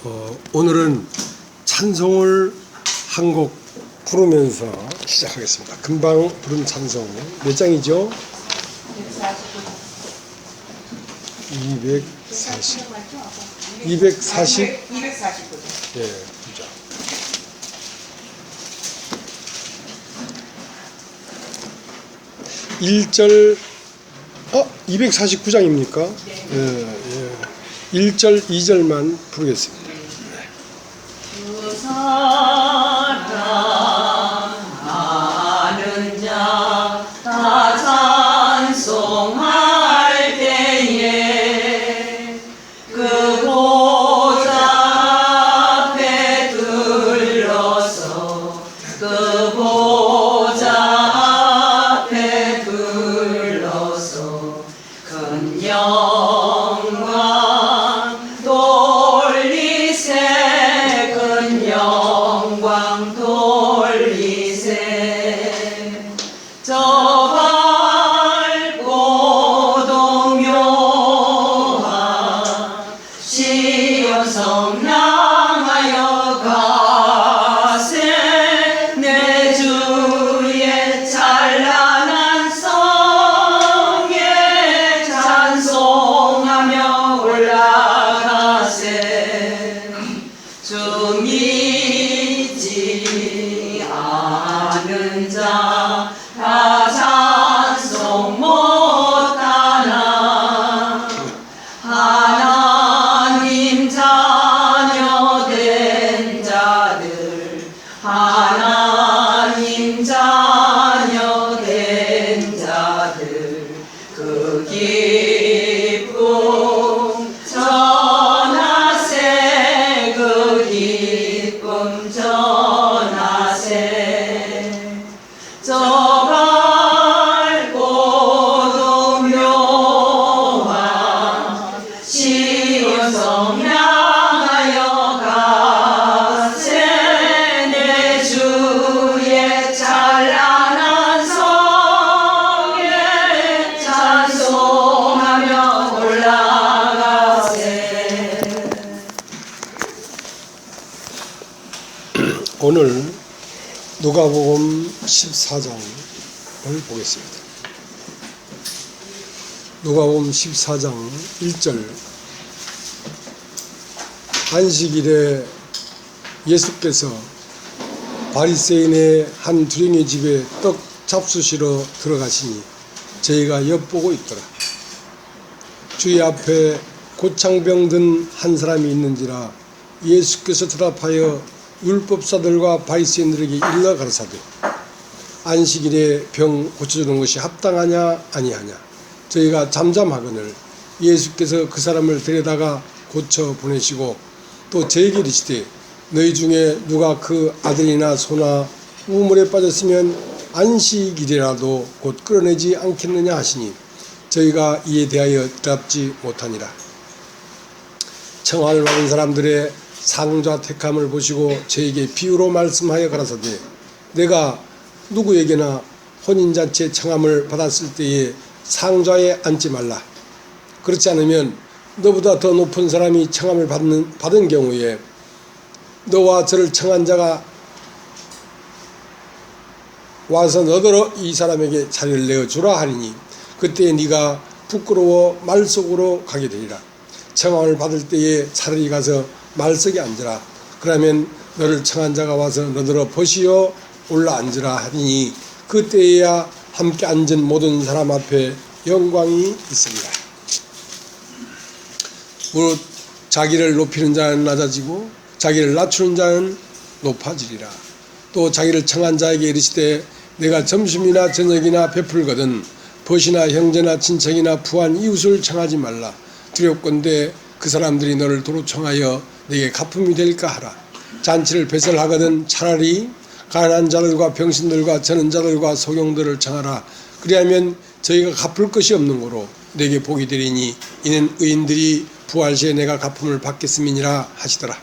오늘은 찬송을 한 곡 부르면서 시작하겠습니다. 금방 부른 찬송 몇 장이죠? 240 예, 2장. 1절 249장입니까? 예, 예. 1절 2절만 부르겠습니다. 그 사랑하는 자 다 찬송할 때에 그 보좌 앞에 들러서 그 보좌 앞에 들러서 큰 영광 돌리세 큰 영광 돌리세 저 밝고도 묘한 시온성 향하여 가세 내 주의 찬란한 성에 찬송하며 올라가세 주 믿지 않은 자 다 찬송 못하나 하나님 자녀 된 자들 하나님 자녀 된 자들 그 기쁨 전하세 그 기쁨 전하세 저 밝고도 묘한 시온성 향하여 가세 내 주의 찬란한 성에 찬송하며 올라가세. 오늘 누가복음 14장을 보겠습니다. 누가복음 14장 1절 안식일에 예수께서 바리새인의 한 두랭이 집에 떡 잡수시러 들어가시니 저희가 엿보고 있더라. 주의 앞에 고창병 든 한 사람이 있는지라 예수께서 대답하여 율법사들과 바리새인들에게 일러 가르사되 안식일에 병 고쳐주는 것이 합당하냐 아니하냐 저희가 잠잠하거늘 예수께서 그 사람을 데려다가 고쳐 보내시고 또 저에게 이르시되 너희 중에 누가 그 아들이나 소나 우물에 빠졌으면 안식일이라도 곧 끌어내지 않겠느냐 하시니 저희가 이에 대하여 대답지 못하니라. 청함을 받은 사람들의 상좌 택함을 보시고 저에게 비유로 말씀하여 가라사대 내가 누구에게나 혼인잔치에 청함을 받았을 때에 상좌에 앉지 말라. 그렇지 않으면 너보다 더 높은 사람이 청함을 받은 경우에 너와 저를 청한 자가 와서 너더러 이 사람에게 자리를 내어주라 하리니 그때 네가 부끄러워 말 속으로 가게 되리라. 청함을 받을 때에 차라리 가서 말석에 앉으라. 그러면 너를 청한 자가 와서 너더러 보시어 올라 앉으라 하리니 그때에야 함께 앉은 모든 사람 앞에 영광이 있습니다. 무릇 자기를 높이는 자는 낮아지고 자기를 낮추는 자는 높아지리라. 또 자기를 청한 자에게 이르시되 내가 점심이나 저녁이나 베풀거든 벗이나 형제나 친척이나 부한 이웃을 청하지 말라. 두렵건대 그 사람들이 너를 도로 청하여 내게 가품이 될까 하라. 잔치를 배설하거든 차라리 가난한 자들과 병신들과 저는 자들과 소경들을 청하라. 그리하면 저희가 갚을 것이 없는 거로 내게 복이 되리니 이는 의인들이 부활 시에 내가 갚음을 받겠음이니라 하시더라.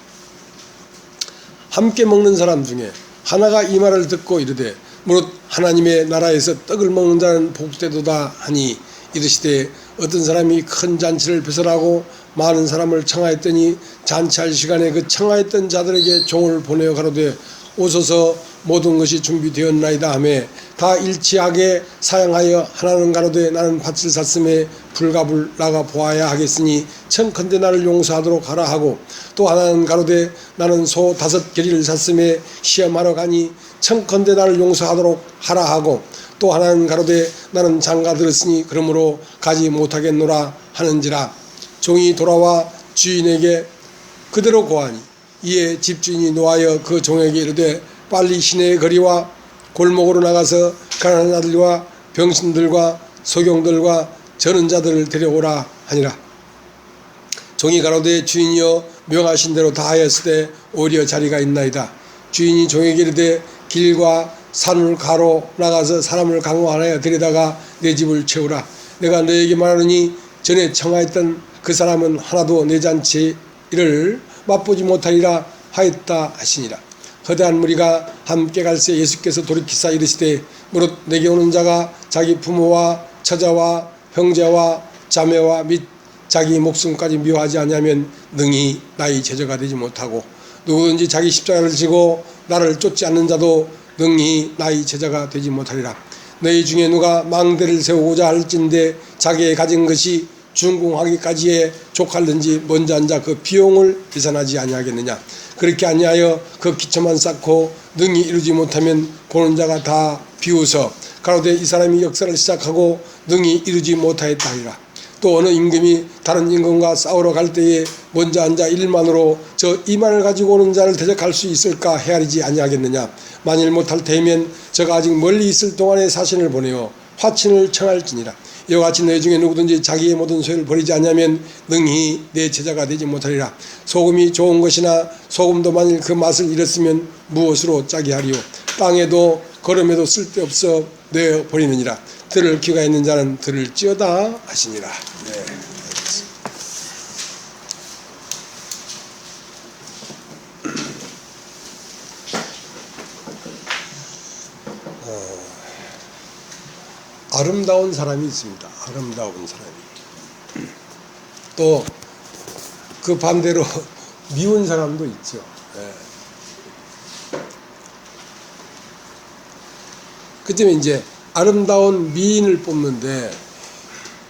함께 먹는 사람 중에 하나가 이 말을 듣고 이르되 무릇 하나님의 나라에서 떡을 먹는 자는 복되도다 하니 이르시되 어떤 사람이 큰 잔치를 배설하고 많은 사람을 청하였더니 잔치할 시간에 그 청하였던 자들에게 종을 보내어 가로되 오소서 모든 것이 준비되었나이다 하며 다 일치하게 사양하여 하나는 가로되 나는 밭을 샀음에 불갑을 나가 보아야 하겠으니 청컨대 나를 용서하도록 하라 하고 또 하나는 가로되 나는 소 5겨리를 샀음에 시험하러 가니 청컨대 나를 용서하도록 하라 하고 또 하나는 가로되 나는 장가 들었으니 그러므로 가지 못하겠노라 하는지라. 종이 돌아와 주인에게 그대로 고하니 이에 집주인이 노하여 그 종에게 이르되 빨리 시내의 거리와 골목으로 나가서 가난한 자들과 병신들과 소경들과 저는 자들을 데려오라 하니라. 종이 가로되 주인이여 명하신 대로 다 하였으되 오히려 자리가 있나이다. 주인이 종에게 이르되 길과 산을 가로 나가서 사람을 강화하여 데려다가 내 집을 채우라. 내가 너에게 말하노니 전에 청하였던 그 사람은 하나도 내 잔치를 맛보지 못하리라 하였다 하시니라. 거대한 무리가 함께 갈새 예수께서 돌이키사 이르시되 무릇 내게 오는 자가 자기 부모와 처자와 형제와 자매와 및 자기 목숨까지 미워하지 아니하면 능히 나의 제자가 되지 못하고 누구든지 자기 십자가를 지고 나를 쫓지 않는 자도 능히 나의 제자가 되지 못하리라. 너희 중에 누가 망대를 세우고자 할진대 자기의 가진 것이 준공하기까지에 족할는지 먼저 앉아 그 비용을 계산하지 아니하겠느냐. 그렇게 아니하여 그 기초만 쌓고 능히 이루지 못하면 보는 자가 다 비웃어 가로되 이 사람이 역사를 시작하고 능히 이루지 못하였다 하리라. 또 어느 임금이 다른 임금과 싸우러 갈 때에 먼저 앉아 일만으로 저 이만을 가지고 오는 자를 대적할 수 있을까 헤아리지 아니하겠느냐. 만일 못할 때면 저가 아직 멀리 있을 동안에 사신을 보내어 화친을 청할지니라. 이와 같이 너희 중에 누구든지 자기의 모든 소유를 버리지 않으면 능히 내 제자가 되지 못하리라. 소금이 좋은 것이나 소금도 만일 그 맛을 잃었으면 무엇으로 짜게 하리요. 땅에도 걸음에도 쓸데없어 내어 버리느니라. 들을 귀가 있는 자는 들을지어다 하시니라. 네. 아름다운 사람이 있습니다. 아름다운 사람이. 또 그 반대로 미운 사람도 있죠. 예. 그때문에 이제 아름다운 미인을 뽑는데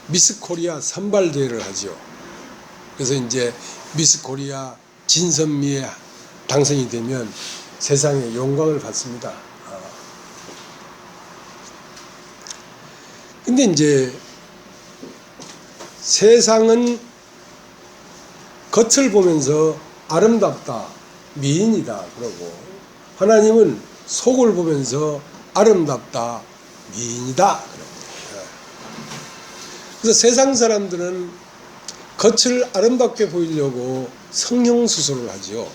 미스 코리아 선발 대회를 하죠. 그래서 이제 미스 코리아 진선미에 당선이 되면 세상에 영광을 받습니다. 근데 이제 세상은 겉을 보면서 아름답다, 미인이다 그러고 하나님은 속을 보면서 아름답다, 미인이다 그러고. 그래서 세상 사람들은 겉을 아름답게 보이려고 성형수술을 하죠.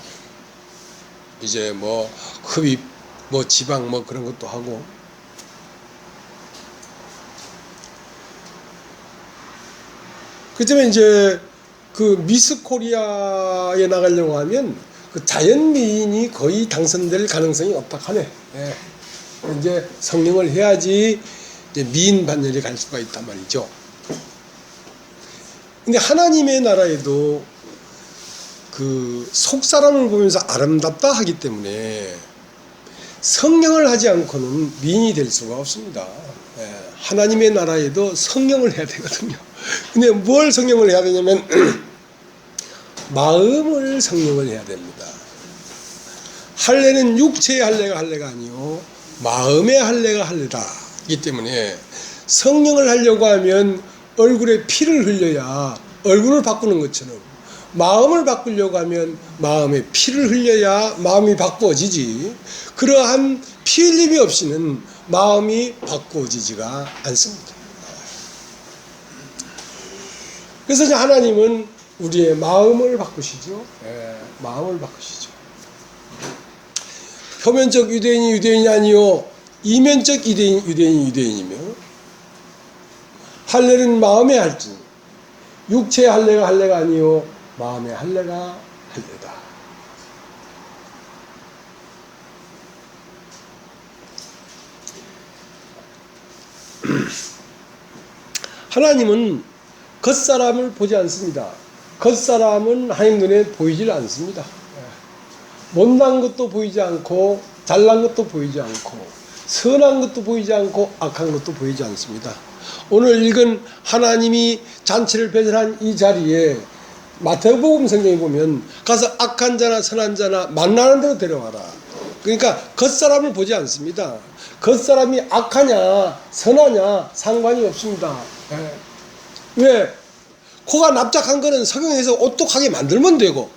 이제 뭐 흡입, 뭐 지방 뭐 그런 것도 하고. 그때문에 이제 그 미스 코리아에 나가려고 하면 그 자연 미인이 거의 당선될 가능성이 없다 하네. 예. 이제 성형을 해야지 이제 미인 반열에 갈 수가 있단 말이죠. 근데 하나님의 나라에도 그 속사람을 보면서 아름답다 하기 때문에 성형을 하지 않고는 미인이 될 수가 없습니다. 예. 하나님의 나라에도 성형을 해야 되거든요. 근데 뭘 성령을 해야 되냐면 마음을 성령을 해야 됩니다. 할례는 육체의 할례가 할례가 아니요 마음의 할례가 할례다. 이기 때문에 성령을 하려고 하면 얼굴에 피를 흘려야 얼굴을 바꾸는 것처럼 마음을 바꾸려고 하면 마음에 피를 흘려야 마음이 바꾸어지지. 그러한 피 흘림이 없이는 마음이 바꾸어지지가 않습니다. 그래서 이제 하나님은 우리의 마음을 바꾸시죠. 예, 마음을 바꾸시죠. 표면적 유대인이 유대인이 아니요 이면적 유대인이 유대인이며 할례는 마음의 할지 육체의 할례가 할례가 아니요 마음의 할례가 할례다. 하나님은 겉사람을 보지 않습니다. 겉사람은 하나님 눈에 보이질 않습니다. 못난 것도 보이지 않고 잘난 것도 보이지 않고 선한 것도 보이지 않고 악한 것도 보이지 않습니다. 오늘 읽은 하나님이 잔치를 배설한 이 자리에 마태복음 성경에 보면 가서 악한 자나 선한 자나 만나는 대로 데려와라. 그러니까 겉사람을 보지 않습니다. 겉사람이 악하냐 선하냐 상관이 없습니다. 왜? 코가 납작한 거는 성형해서 오똑하게 만들면 되고,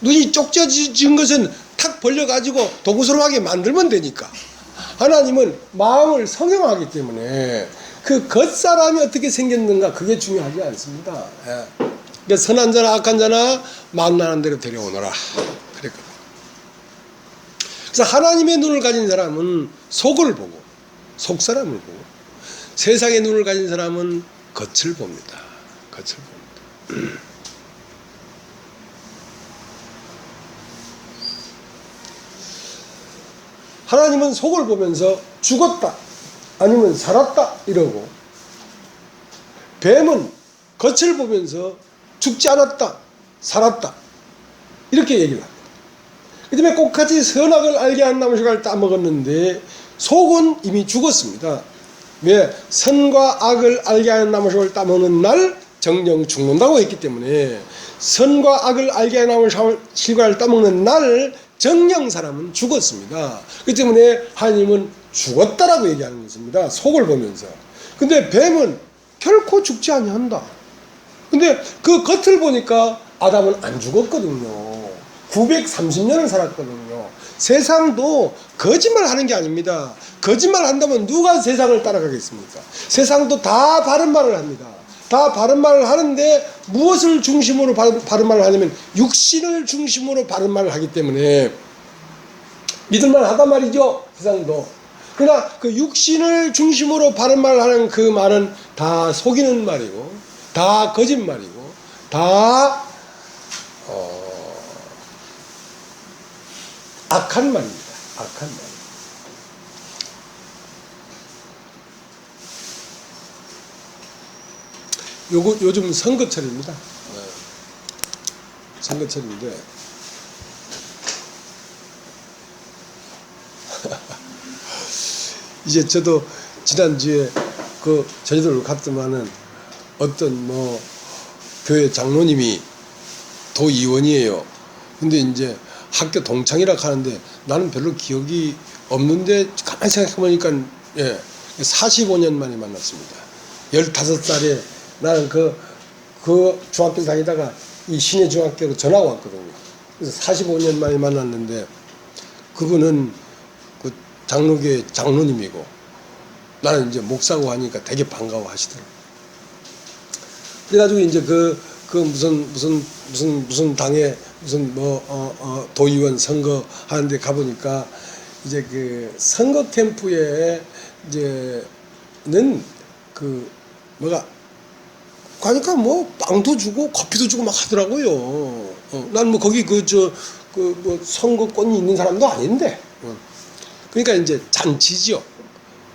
눈이 쪽져진 것은 탁 벌려가지고 도구스름하게 만들면 되니까. 하나님은 마음을 성형하기 때문에 그 겉사람이 어떻게 생겼는가 그게 중요하지 않습니다. 그러니까 선한 자나 악한 자나 만나는 대로 데려오너라 그랬거든. 그래서 하나님의 눈을 가진 사람은 속을 보고 속사람을 보고, 세상의 눈을 가진 사람은 겉을 봅니다. 겉을 봅니다. 하나님은 속을 보면서 죽었다 아니면 살았다 이러고, 뱀은 겉을 보면서 죽지 않았다 살았다 이렇게 얘기를 합니다. 그 다음에 꼭같이 선악을 알게 한 나무식을 따먹었는데 속은 이미 죽었습니다. 왜? 선과 악을 알게 하는 나무식을 따먹는 날 정령 죽는다고 했기 때문에, 선과 악을 알게 하는 나무식을 따먹는 날 정령 사람은 죽었습니다. 그렇기 때문에 하나님은 죽었다라고 얘기하는 것입니다. 속을 보면서. 근데 뱀은 결코 죽지 아니한다. 근데 그 겉을 보니까 아담은 안 죽었거든요. 930년을 살았거든요. 세상도 거짓말 하는 게 아닙니다. 거짓말 한다면 누가 세상을 따라가겠습니까? 세상도 다 바른 말을 합니다. 다 바른 말을 하는데 무엇을 중심으로 바른 말을 하냐면 육신을 중심으로 바른 말을 하기 때문에 믿을만 하단 말이죠. 세상도. 그러나 그 육신을 중심으로 바른 말을 하는 그 말은 다 속이는 말이고 다 거짓말이고 다 악한 말입니다. 악한 말. 요즘 선거철입니다. 선거철인데 이제 저도 지난주에 그 제주도를 갔더만은 어떤 뭐 교회 장로님이 도의원이에요. 근데 이제 학교 동창이라 하는데 나는 별로 기억이 없는데 가만히 생각해보니까 45년 만에 만났습니다. 15살에 나는 그 중학교 다니다가 이 시내 중학교로 전화가 왔거든요. 그래서 45년 만에 만났는데 그분은 그 장로교회 장로님이고 나는 이제 목사고 하니까 되게 반가워 하시더라고요. 그래가지고 이제 무슨 당에 무슨 도의원 선거 하는데 가보니까 이제 그 선거 캠프에 이제는 가니까 뭐 빵도 주고 커피도 주고 막 하더라고요. 난 뭐 거기 선거권이 있는 사람도 아닌데. 그러니까 이제 잔치지요.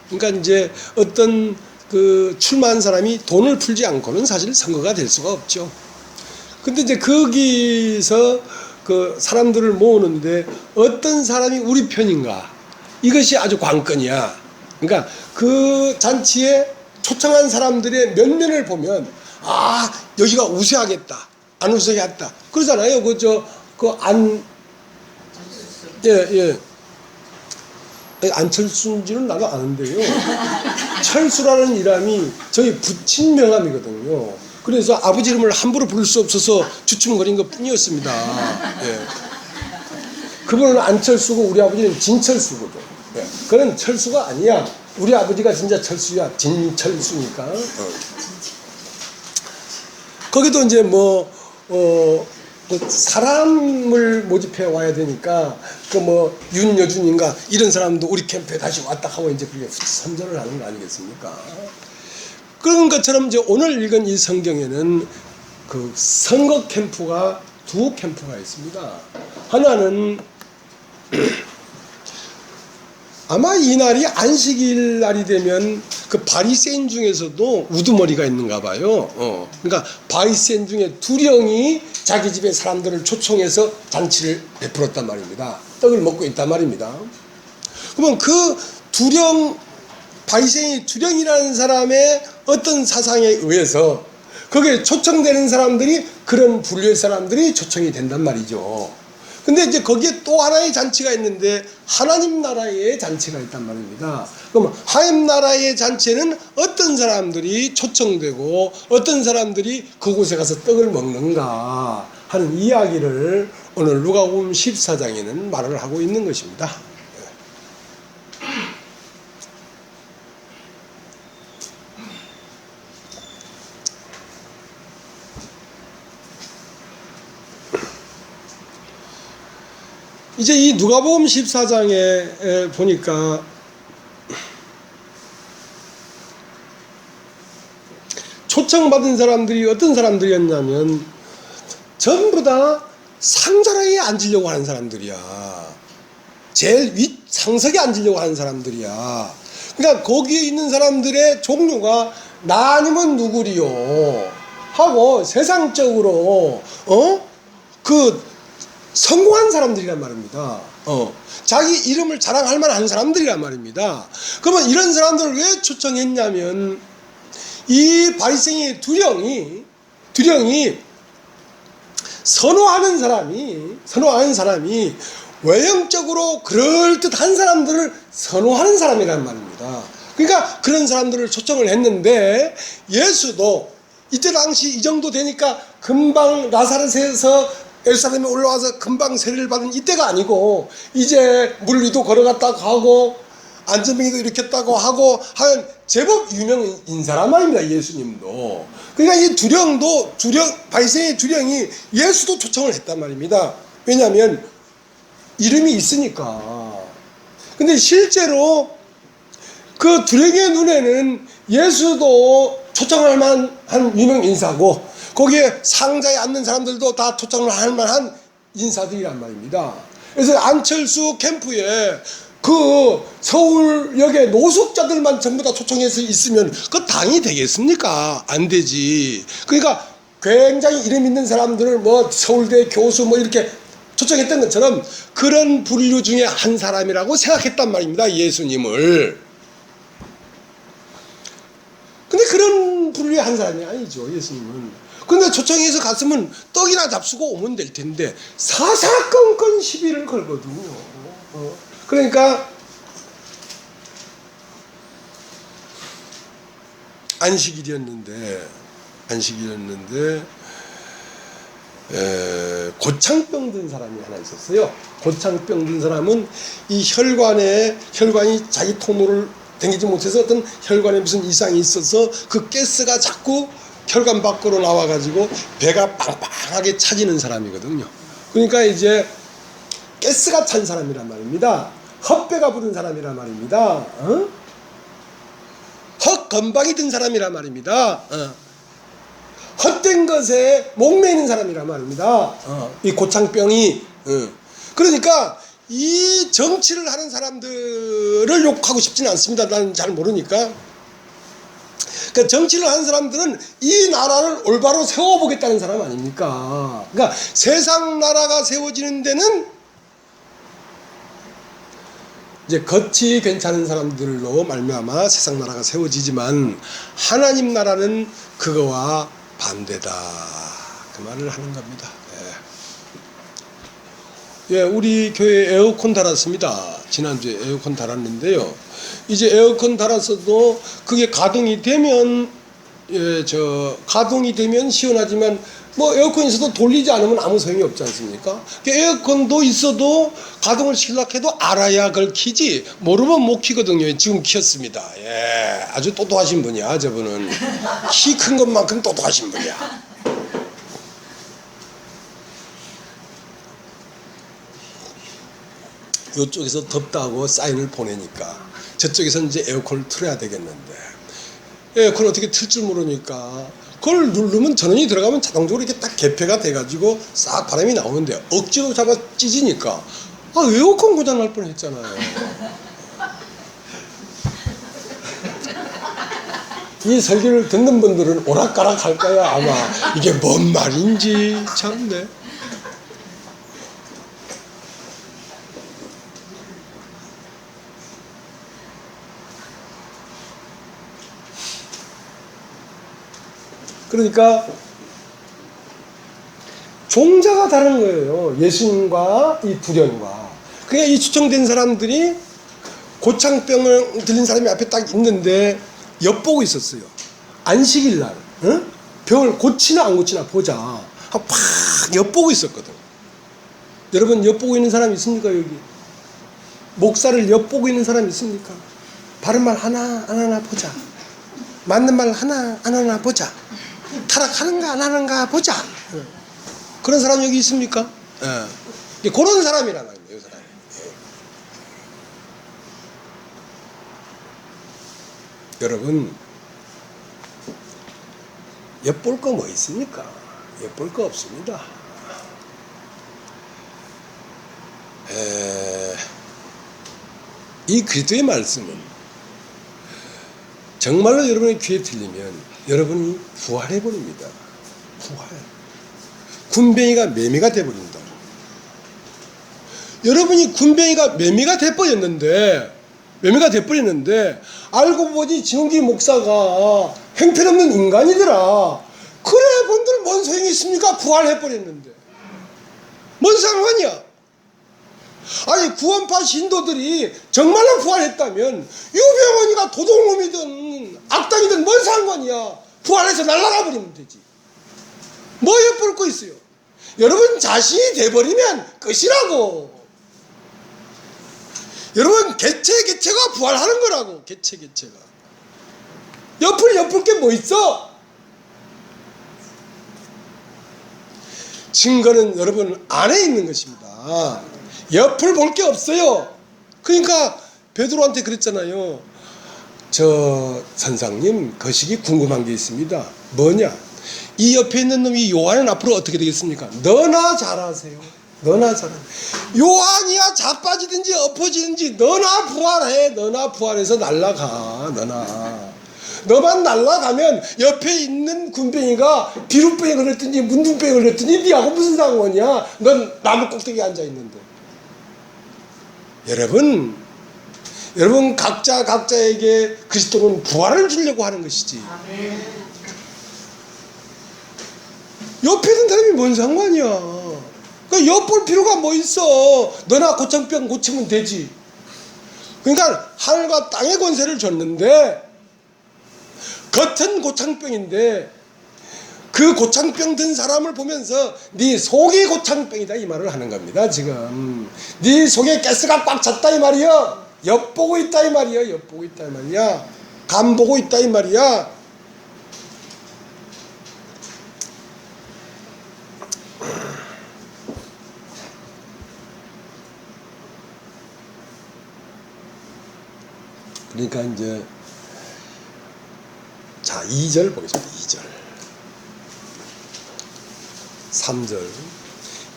그러니까 이제 어떤 그 출마한 사람이 돈을 풀지 않고는 사실 선거가 될 수가 없죠. 근데 이제 거기서 그 사람들을 모으는데 어떤 사람이 우리 편인가 이것이 아주 관건이야. 그러니까 그 잔치에 초청한 사람들의 면면을 보면 여기가 우세하겠다 안 우세하겠다 그러잖아요. 안철수인지는 나도 아는데요. 철수라는 이름이 저희 부친 명함이거든요. 그래서 아버지 이름을 함부로 부를 수 없어서 주춤거린 것 뿐이었습니다. 그분은 안철수고 우리 아버지는 진철수거든. 그건 철수가 아니야. 우리 아버지가 진짜 철수야. 진철수니까. 거기도 이제 사람을 모집해 와야 되니까 윤여준인가 이런 사람도 우리 캠프에 다시 왔다 하고 이제 그게 선전을 하는 거 아니겠습니까? 그런 것처럼 이제 오늘 읽은 이 성경에는 그 선거 캠프가 두 캠프가 있습니다. 하나는 아마 이 날이 안식일 날이 되면 그 바리새인 중에서도 우두머리가 있는가 봐요. 그러니까 바리새인 중에 두령이 자기 집에 사람들을 초청해서 잔치를 베풀었단 말입니다. 떡을 먹고 있단 말입니다. 그러면 그 바리새인 두령이라는 사람의 어떤 사상에 의해서 거기에 초청되는 사람들이 그런 분류의 사람들이 초청이 된단 말이죠. 근데 이제 거기에 또 하나의 잔치가 있는데 하나님 나라의 잔치가 있단 말입니다. 그러면 하나님 나라의 잔치에는 어떤 사람들이 초청되고 어떤 사람들이 그곳에 가서 떡을 먹는가 하는 이야기를 오늘 누가복음 14장에는 말을 하고 있는 것입니다. 이제 이 누가복음 14장에 보니까 초청받은 사람들이 어떤 사람들이었냐면 전부 다 상자리에 앉으려고 하는 사람들이야. 제일 윗 상석에 앉으려고 하는 사람들이야. 그러니까 거기에 있는 사람들의 종류가 나 아니면 누구리요 하고 세상적으로 성공한 사람들이란 말입니다. 자기 이름을 자랑할 만한 사람들이란 말입니다. 그러면 이런 사람들을 왜 초청했냐면 이 바리새인의 두령이 선호하는 사람이 외형적으로 그럴듯한 사람들을 선호하는 사람이란 말입니다. 그러니까 그런 사람들을 초청을 했는데 예수도 이때 당시 이 정도 되니까 금방 나사렛에서 예루살렘에 올라와서 금방 세례를 받은 이때가 아니고 이제 물 위도 걸어갔다고 하고 안전병이도 일으켰다고 하고 하는 제법 유명 인사란 말입니다. 예수님도. 그러니까 이 바리새인의 두령이 예수도 초청을 했단 말입니다. 왜냐하면 이름이 있으니까. 근데 실제로 그 두령의 눈에는 예수도 초청할 만한 유명 인사고 거기에 상자에 앉는 사람들도 다 초청을 할 만한 인사들이란 말입니다. 그래서 안철수 캠프에 그 서울역의 노숙자들만 전부 다 초청해서 있으면 그 당이 되겠습니까? 안 되지. 그러니까 굉장히 이름 있는 사람들을 뭐 서울대 교수 뭐 이렇게 초청했던 것처럼 그런 분류 중에 한 사람이라고 생각했단 말입니다. 예수님을. 근데 그런 분류의 한 사람이 아니죠. 예수님은. 근데 초청해서 갔으면 떡이나 잡수고 오면 될 텐데 사사건건 시비를 걸거든요. 그러니까 안식일이었는데 고창병 든 사람이 하나 있었어요. 고창병 든 사람은 이 혈관이 자기 통로를 당기지 못해서 어떤 혈관에 무슨 이상이 있어서 그 가스가 자꾸 혈관 밖으로 나와가지고 배가 빵빵하게 차지는 사람이거든요. 그러니까 이제 가스가 찬 사람이란 말입니다. 헛배가 부른 사람이란 말입니다. 헛건방이 든 사람이란 말입니다. 헛된 것에 목매이는 사람이란 말입니다. 이 고창병이. 그러니까 이 정치를 하는 사람들을 욕하고 싶지는 않습니다. 나는 잘 모르니까. 그러니까 정치를 하는 사람들은 이 나라를 올바로 세워보겠다는 사람 아닙니까? 그러니까 세상 나라가 세워지는 데는 이제 겉이 괜찮은 사람들로 말미암아 세상 나라가 세워지지만 하나님 나라는 그거와 반대다. 그 말을 하는 겁니다. 우리 교회 에어컨 달았습니다. 지난주에 에어컨 달았는데요. 이제 에어컨 달았어도 그게 가동이 되면 가동이 되면 시원하지만 뭐 에어컨이 있어도 돌리지 않으면 아무 소용이 없지 않습니까? 에어컨도 있어도 가동을 시키려고 해도 알아야 그걸 키지 모르면 못 키거든요. 지금 키웠습니다. 아주 똑똑하신 분이야. 저분은 키 큰 것만큼 똑똑하신 분이야. 이쪽에서 덥다고 사인을 보내니까 저쪽에서 이제 에어컨을 틀어야 되겠는데 에어컨 어떻게 틀 줄 모르니까 그걸 누르면 전원이 들어가면 자동적으로 이렇게 딱 개폐가 돼가지고 싹 바람이 나오는데 억지로 잡아 찢으니까 에어컨 고장 날 뻔했잖아요. 이 설교를 듣는 분들은 오락가락 할 거야 아마. 이게 뭔 말인지 참네. 그러니까 종자가 다른 거예요. 예수님과 이 불연과. 그러니까 이 초청된 사람들이 고창병을 들린 사람이 앞에 딱 있는데 엿보고 있었어요. 안식일 날 병을 고치나 안 고치나 보자. 팍 엿보고 있었거든. 여러분 엿보고 있는 사람 있습니까 여기? 목사를 엿보고 있는 사람 있습니까? 바른 말 하나 보자. 맞는 말 하나 보자. 타락하는가 안 하는가 보자. 그런 사람 여기 있습니까? 예. 그런 사람이란 말이에요. 이 사람이. 여러분 엿볼 거 뭐 있습니까? 엿볼 거 없습니다. 이 그리스도의 말씀은 정말로 여러분의 귀에 들리면 여러분이 부활해버립니다. 부활. 군뱅이가 매미가 돼버린다. 여러분이 군뱅이가 매미가 돼버렸는데 알고 보니 진홍기 목사가 형편없는 인간이더라. 그래 본들 뭔 소용이 있습니까? 부활해버렸는데 뭔 상관이야? 아니 구원파 신도들이 정말로 부활했다면 유병원이가 도둑놈이든 악당이든 뭔 상관이야? 부활해서 날아가 버리면 되지. 뭐 엿볼 거 있어요? 여러분 자신이 돼버리면 끝이라고. 여러분 개체가 부활하는 거라고. 개체가 엿볼 게 뭐 있어? 증거는 여러분 안에 있는 것입니다. 옆을 볼 게 없어요. 그러니까 베드로한테 그랬잖아요. 저 선생님 거시기 궁금한 게 있습니다. 뭐냐? 이 옆에 있는 놈이 요한은 앞으로 어떻게 되겠습니까? 너나 잘하세요. 너나 잘해. 요한이야 자빠지든지 엎어지든지 너나 부활해. 너나 부활해서 날아가. 너만 날아가면 옆에 있는 군뱅이가 비루병에 걸렸든지 문둥병에 걸렸든지 니하고 무슨 상관이야? 넌 나무 꼭대기에 앉아있는데. 여러분 각자에게 그리스도는 부활을 주려고 하는 것이지. 옆에 있는 사람이 뭔 상관이야? 그러니까 엿볼 필요가 뭐 있어? 너나 고창병 고치면 되지. 그러니까 하늘과 땅의 권세를 줬는데 겉은 고창병인데 그 고창병 든 사람을 보면서 네 속이 고창병이다 이 말을 하는 겁니다. 지금 네 속에 가스가 꽉 찼다 이 말이야. 엿보고 있다 이 말이야. 간 보고 있다 이 말이야. 그러니까 이제 자 2절 보겠습니다. 2절 3절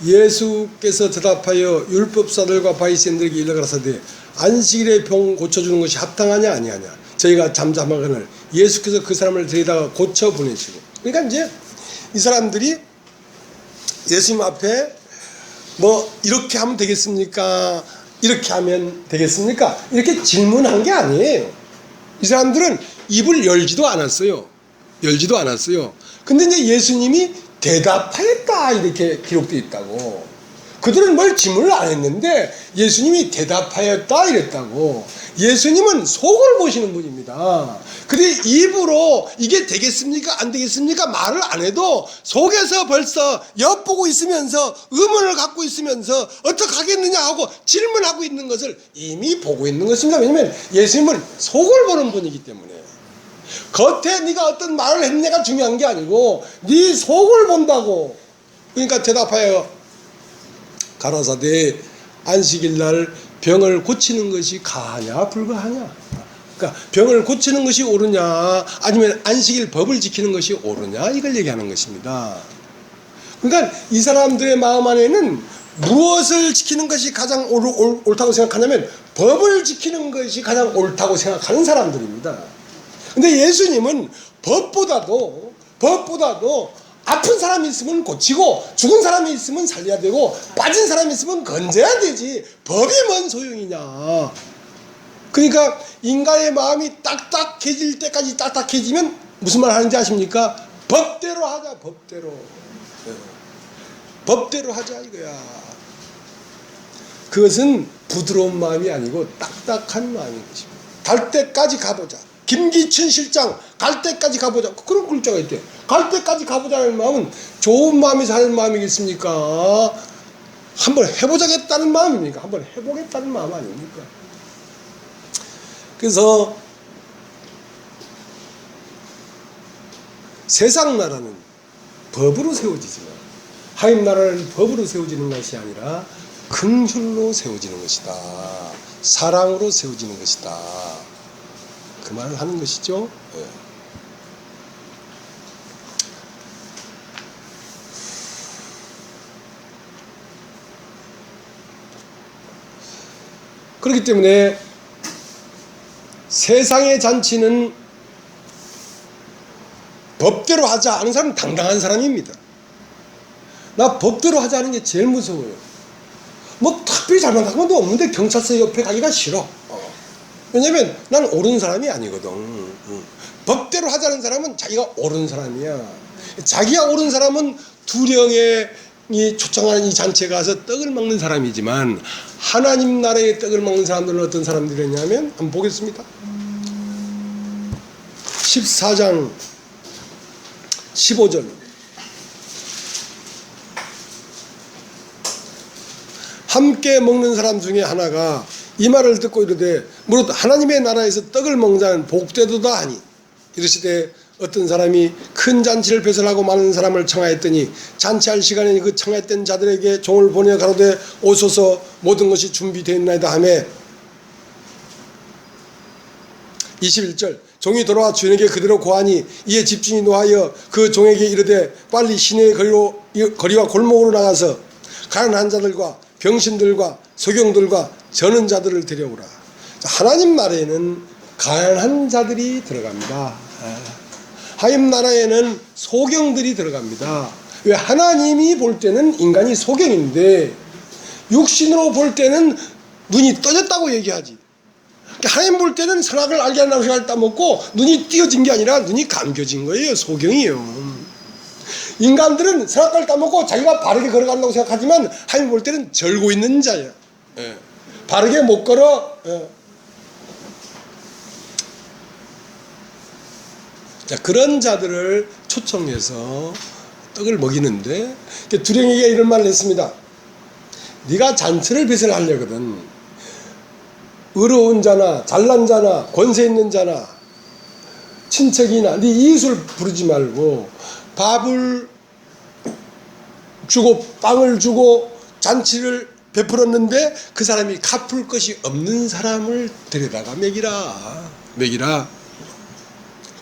예수께서 대답하여 율법사들과 바리새인들에게 일러가라사대 안식일에 병 고쳐주는 것이 합당하냐 아니하냐. 저희가 잠잠하거늘 예수께서 그 사람을 데리다가 고쳐 보내시고. 그러니까 이제 이 사람들이 예수님 앞에 뭐 이렇게 하면 되겠습니까? 이렇게 하면 되겠습니까? 이렇게 질문한 게 아니에요. 이 사람들은 입을 열지도 않았어요. 근데 이제 예수님이 대답하였다 이렇게 기록되어 있다고. 그들은 뭘 질문을 안 했는데 예수님이 대답하였다 이랬다고. 예수님은 속을 보시는 분입니다. 근데 입으로 이게 되겠습니까 안 되겠습니까 말을 안 해도 속에서 벌써 엿보고 있으면서 의문을 갖고 있으면서 어떻게 하겠느냐 하고 질문하고 있는 것을 이미 보고 있는 것입니다. 왜냐하면 예수님은 속을 보는 분이기 때문에. 겉에 네가 어떤 말을 했냐가 중요한 게 아니고 네 속을 본다고. 그러니까 대답하여 가라사대 안식일날 병을 고치는 것이 가하냐 불가하냐. 그러니까 병을 고치는 것이 옳으냐 아니면 안식일 법을 지키는 것이 옳으냐 이걸 얘기하는 것입니다. 그러니까 이 사람들의 마음 안에는 무엇을 지키는 것이 가장 옳다고 생각하냐면 법을 지키는 것이 가장 옳다고 생각하는 사람들입니다. 근데 예수님은 법보다도 아픈 사람이 있으면 고치고 죽은 사람이 있으면 살려야 되고 빠진 사람이 있으면 건져야 되지 법이 뭔 소용이냐. 그러니까 인간의 마음이 딱딱해질 때까지 딱딱해지면 무슨 말 하는지 아십니까? 법대로 하자. 법대로 하자 이거야. 그것은 부드러운 마음이 아니고 딱딱한 마음인 것입니다. 갈 때까지 가보자. 김기춘 실장 갈 때까지 가보자. 그런 글자가 있대. 갈 때까지 가보자는 마음은 좋은 마음이 사는 마음이겠습니까? 한번 해보자겠다는 마음입니까? 한번 해보겠다는 마음 아닙니까? 그래서 세상 나라는 법으로 세워지지만 하나님 나라는 법으로 세워지는 것이 아니라 긍휼로 세워지는 것이다. 사랑으로 세워지는 것이다. 그 말을 하는 것이죠. 예. 그렇기 때문에 세상의 잔치는 법대로 하자 하는 사람은 당당한 사람입니다. 나 법대로 하자 하는 게 제일 무서워요. 뭐 특별히 잘못한 것도 없는데 경찰서 옆에 가기가 싫어. 왜냐면 난 옳은 사람이 아니거든. 법대로 하자는 사람은 자기가 옳은 사람이야. 자기가 옳은 사람은 두령에 이 초청하는 이 잔치에 가서 떡을 먹는 사람이지만 하나님 나라의 떡을 먹는 사람들은 어떤 사람들이냐면 한번 보겠습니다. 14장 15절 함께 먹는 사람 중에 하나가 이 말을 듣고 이르되 무릇 하나님의 나라에서 떡을 먹는 자는 복되도다 하니 이르시되 어떤 사람이 큰 잔치를 배설하고 많은 사람을 청하였더니 잔치할 시간에 그 청하였던 자들에게 종을 보내 가로되 오소서 모든 것이 준비되었나이다 하며 21절 종이 돌아와 주인에게 그대로 고하니 이에 집주인이 노하여 그 종에게 이르되 빨리 시내의 거리와 골목으로 나가서 가난한 자들과 병신들과 소경들과 저는 자들을 데려오라. 하나님 나라에는 가난한 자들이 들어갑니다. 하나님 나라에는 소경들이 들어갑니다. 왜? 하나님이 볼 때는 인간이 소경인데 육신으로 볼 때는 눈이 떠졌다고 얘기하지. 하나님 볼 때는 선악을 알게 하는 것을 따먹고 눈이 띄어진 게 아니라 눈이 감겨진 거예요. 소경이요. 인간들은 선악과를 따먹고 자기가 바르게 걸어간다고 생각하지만 하나님 볼 때는 절고 있는 자야. 예. 바르게 못 걸어. 예. 자, 그런 자들을 초청해서 떡을 먹이는데 두령에게 이런 말을 했습니다. 네가 잔치를 배설하려거든 의로운 자나 잘난 자나 권세 있는 자나 친척이나 네 이웃을 부르지 말고 밥을 주고 빵을 주고 잔치를 베풀었는데 그 사람이 갚을 것이 없는 사람을 데려다가 먹이라.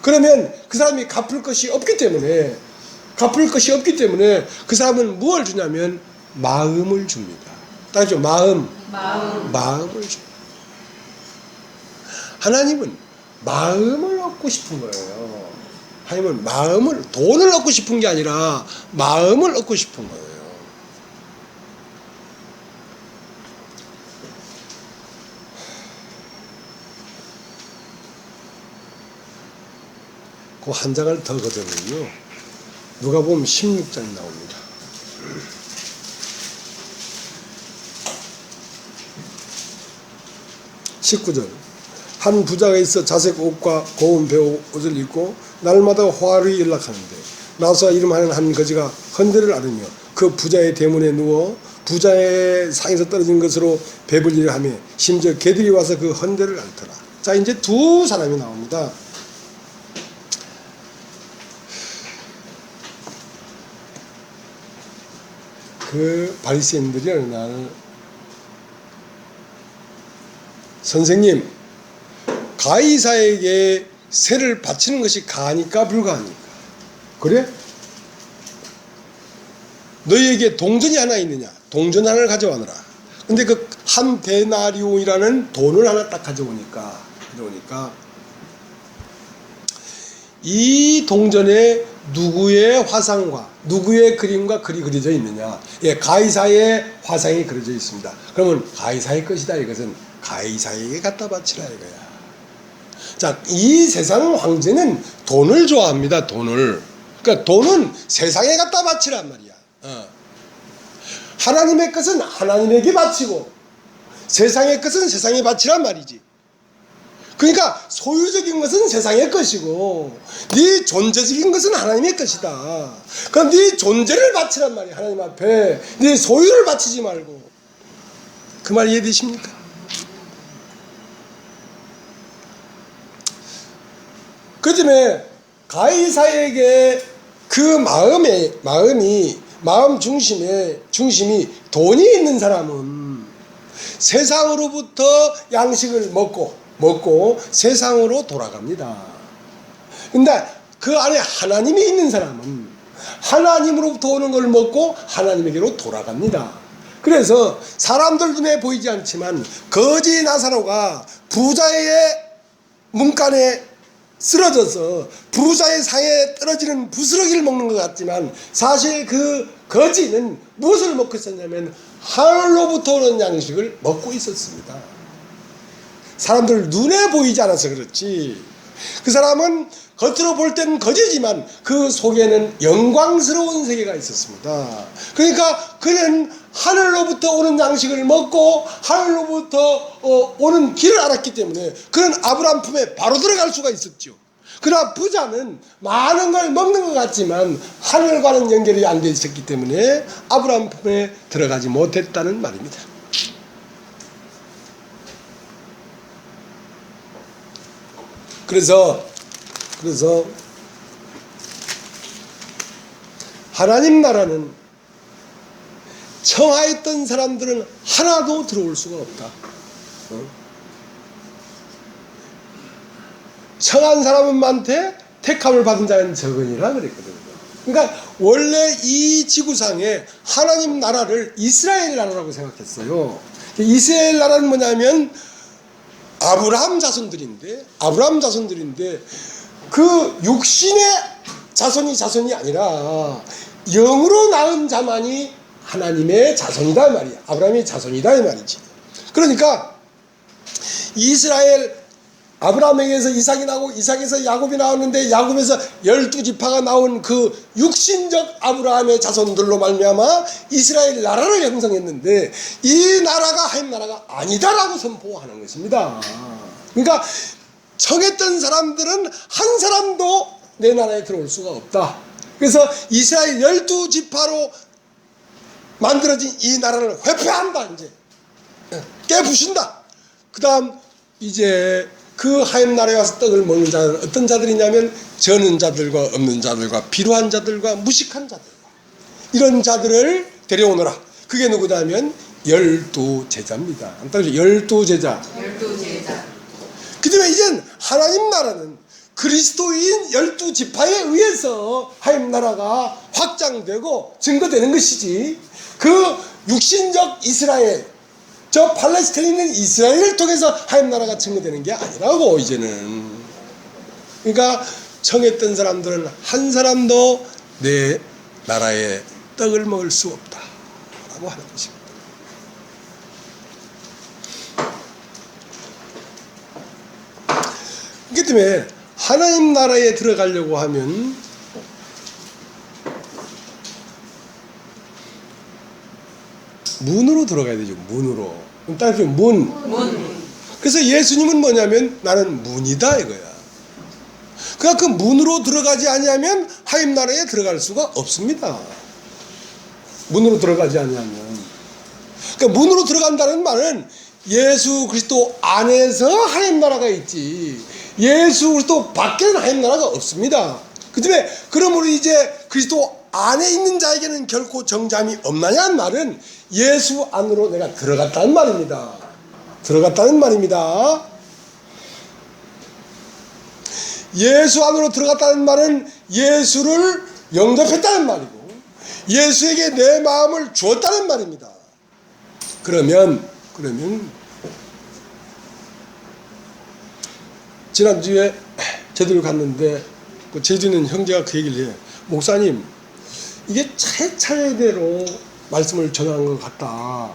그러면 그 사람이 갚을 것이 없기 때문에 그 사람은 무엇을 주냐면 마음을 줍니다. 따르죠? 마음을 줍니다. 하나님은 마음을 얻고 싶은 거예요. 하나님은 돈을 얻고 싶은 게 아니라 마음을 얻고 싶은 거예요. 그 한 장을 더 걷으면요. 누가복음 16장이 나옵니다. 19절 한 부자가 있어 자색 옷과 고운 배옷 옷을 입고 날마다 화를 연락하는데 나사와 이름하는 한 거지가 헌대를 앓으며 그 부자의 대문에 누워 부자의 상에서 떨어진 것으로 배불리를 하며 심지어 개들이 와서 그 헌대를 앓더라. 자, 이제 두 사람이 나옵니다. 그 바리새인들이 어느 날 선생님, 가이사에게 세를 바치는 것이 가하니까 불가하니까? 그래? 너희에게 동전이 하나 있느냐? 동전 하나를 가져와너라. 근데 그 한 데나리온이라는 돈을 하나 딱 가져오니까 이 동전에 누구의 화상과 누구의 그림과 글이 그려져 있느냐? 예, 가이사의 화상이 그려져 있습니다. 그러면 가이사의 것이다. 이것은 가이사에게 갖다 바치라 이거야. 자, 이 세상 황제는 돈을 좋아합니다. 돈을. 그러니까 돈은 세상에 갖다 바치란 말이야. 하나님의 것은 하나님에게 바치고 세상의 것은 세상에 바치란 말이지. 그러니까 소유적인 것은 세상의 것이고 네 존재적인 것은 하나님의 것이다. 그럼 네 존재를 바치란 말이야. 하나님 앞에 네 소유를 바치지 말고. 그 말 이해되십니까? 그 때문에 가이사에게 그 마음 중심이 돈이 있는 사람은 세상으로부터 양식을 먹고 세상으로 돌아갑니다. 근데 그 안에 하나님이 있는 사람은 하나님으로부터 오는 걸 먹고 하나님에게로 돌아갑니다. 그래서 사람들 눈에 보이지 않지만 거지 나사로가 부자의 문간에 쓰러져서 부자의 상에 떨어지는 부스러기를 먹는 것 같지만 사실 그 거지는 무엇을 먹고 있었냐면 하늘로부터 오는 양식을 먹고 있었습니다. 사람들 눈에 보이지 않아서 그렇지 그 사람은 겉으로 볼 때는 거지지만 그 속에는 영광스러운 세계가 있었습니다. 그러니까 그는 하늘로부터 오는 양식을 먹고 하늘로부터 오는 길을 알았기 때문에 그는 아브라함 품에 바로 들어갈 수가 있었죠. 그러나 부자는 많은 걸 먹는 것 같지만 하늘과는 연결이 안 돼 있었기 때문에 아브라함 품에 들어가지 못했다는 말입니다. 그래서 하나님 나라는 청하였던 사람들은 하나도 들어올 수가 없다. 청한 사람은 많되 택함을 받은 자는 적으니라 그랬거든요. 그러니까 원래 이 지구상에 하나님 나라를 이스라엘 나라라고 생각했어요. 이스라엘 나라는 뭐냐면 아브라함 자손들인데 그 육신의 자손이 아니라 영으로 낳은 자만이 하나님의 자손이다 이 말이야. 아브라함의 자손이다 이 말이지. 그러니까 이스라엘 아브라함에게서 이삭이 나고 이삭에서 야곱이 나왔는데 야곱에서 12지파가 나온 그 육신적 아브라함의 자손들로 말미암아 이스라엘 나라를 형성했는데 이 나라가 하나님 나라가 아니다라고 선포하는 것입니다. 그러니까 청했던 사람들은 한 사람도 내 나라에 들어올 수가 없다. 그래서 이스라엘 12지파로 만들어진 이 나라를 회폐한다. 이제 깨부신다. 그 다음 이제 그 하나님 나라에 와서 떡을 먹는 자는 어떤 자들이냐면 저는 자들과 없는 자들과 필요한 자들과 무식한 자들과 이런 자들을 데려오너라. 그게 누구냐면 12제자입니다. 12제자. 그 다음에 이젠 하나님 나라는 그리스도인 12지파에 의해서 하나님 나라가 확장되고 증거되는 것이지 그 육신적 이스라엘 저 팔레스타인에 있는 이스라엘을 통해서 하나님 나라가 증거되는 게 아니라고 이제는. 그러니까 청했던 사람들은 한 사람도 내 나라에 떡을 먹을 수 없다라고 하는 것입니다. 그렇기 때문에 하나님 나라에 들어가려고 하면 문으로 들어가야 되죠. 문으로. 따라서 문. 그래서 예수님은 뭐냐면 나는 문이다 이거야. 그러니까 그 문으로 들어가지 아니하면 하나님 나라에 들어갈 수가 없습니다. 문으로 들어가지 아니하면. 그러니까 문으로 들어간다는 말은 예수 그리스도 안에서 하나님 나라가 있지. 예수 그리스도 밖에는 하나님 나라가 없습니다. 그다음에 그러므로 이제 그리스도 안에 있는 자에게는 결코 정잠이 없나냐는 말은 예수 안으로 내가 들어갔다는 말입니다. 예수 안으로 들어갔다는 말은 예수를 영접했다는 말이고 예수에게 내 마음을 주었다는 말입니다. 그러면 지난주에 저들 갔는데 그 제주는 형제가 그 얘기를 해요. 목사님, 이게 차례차례대로 말씀을 전하는 것 같다.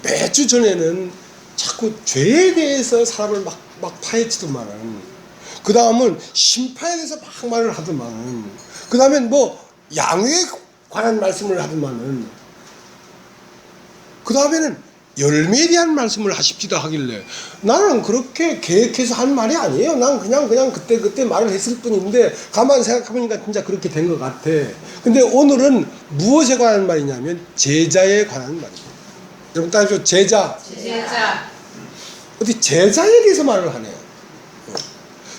몇 주 전에는 자꾸 죄에 대해서 사람을 막 파헤치더만은, 그 다음은 심판에 대해서 막 말을 하더만은, 그 다음엔 뭐 양육에 관한 말씀을 하더만은, 그 다음에는 열매에 대한 말씀을 하십시다 하길래, 나는 그렇게 계획해서 한 말이 아니에요. 난 그냥 그때 말을 했을 뿐인데, 가만히 생각해보니까 진짜 그렇게 된 것 같아. 근데 오늘은 무엇에 관한 말이냐면 제자에 관한 말입니다. 여러분 따라서 제자. 어디 제자에 대해서 말을 하네요.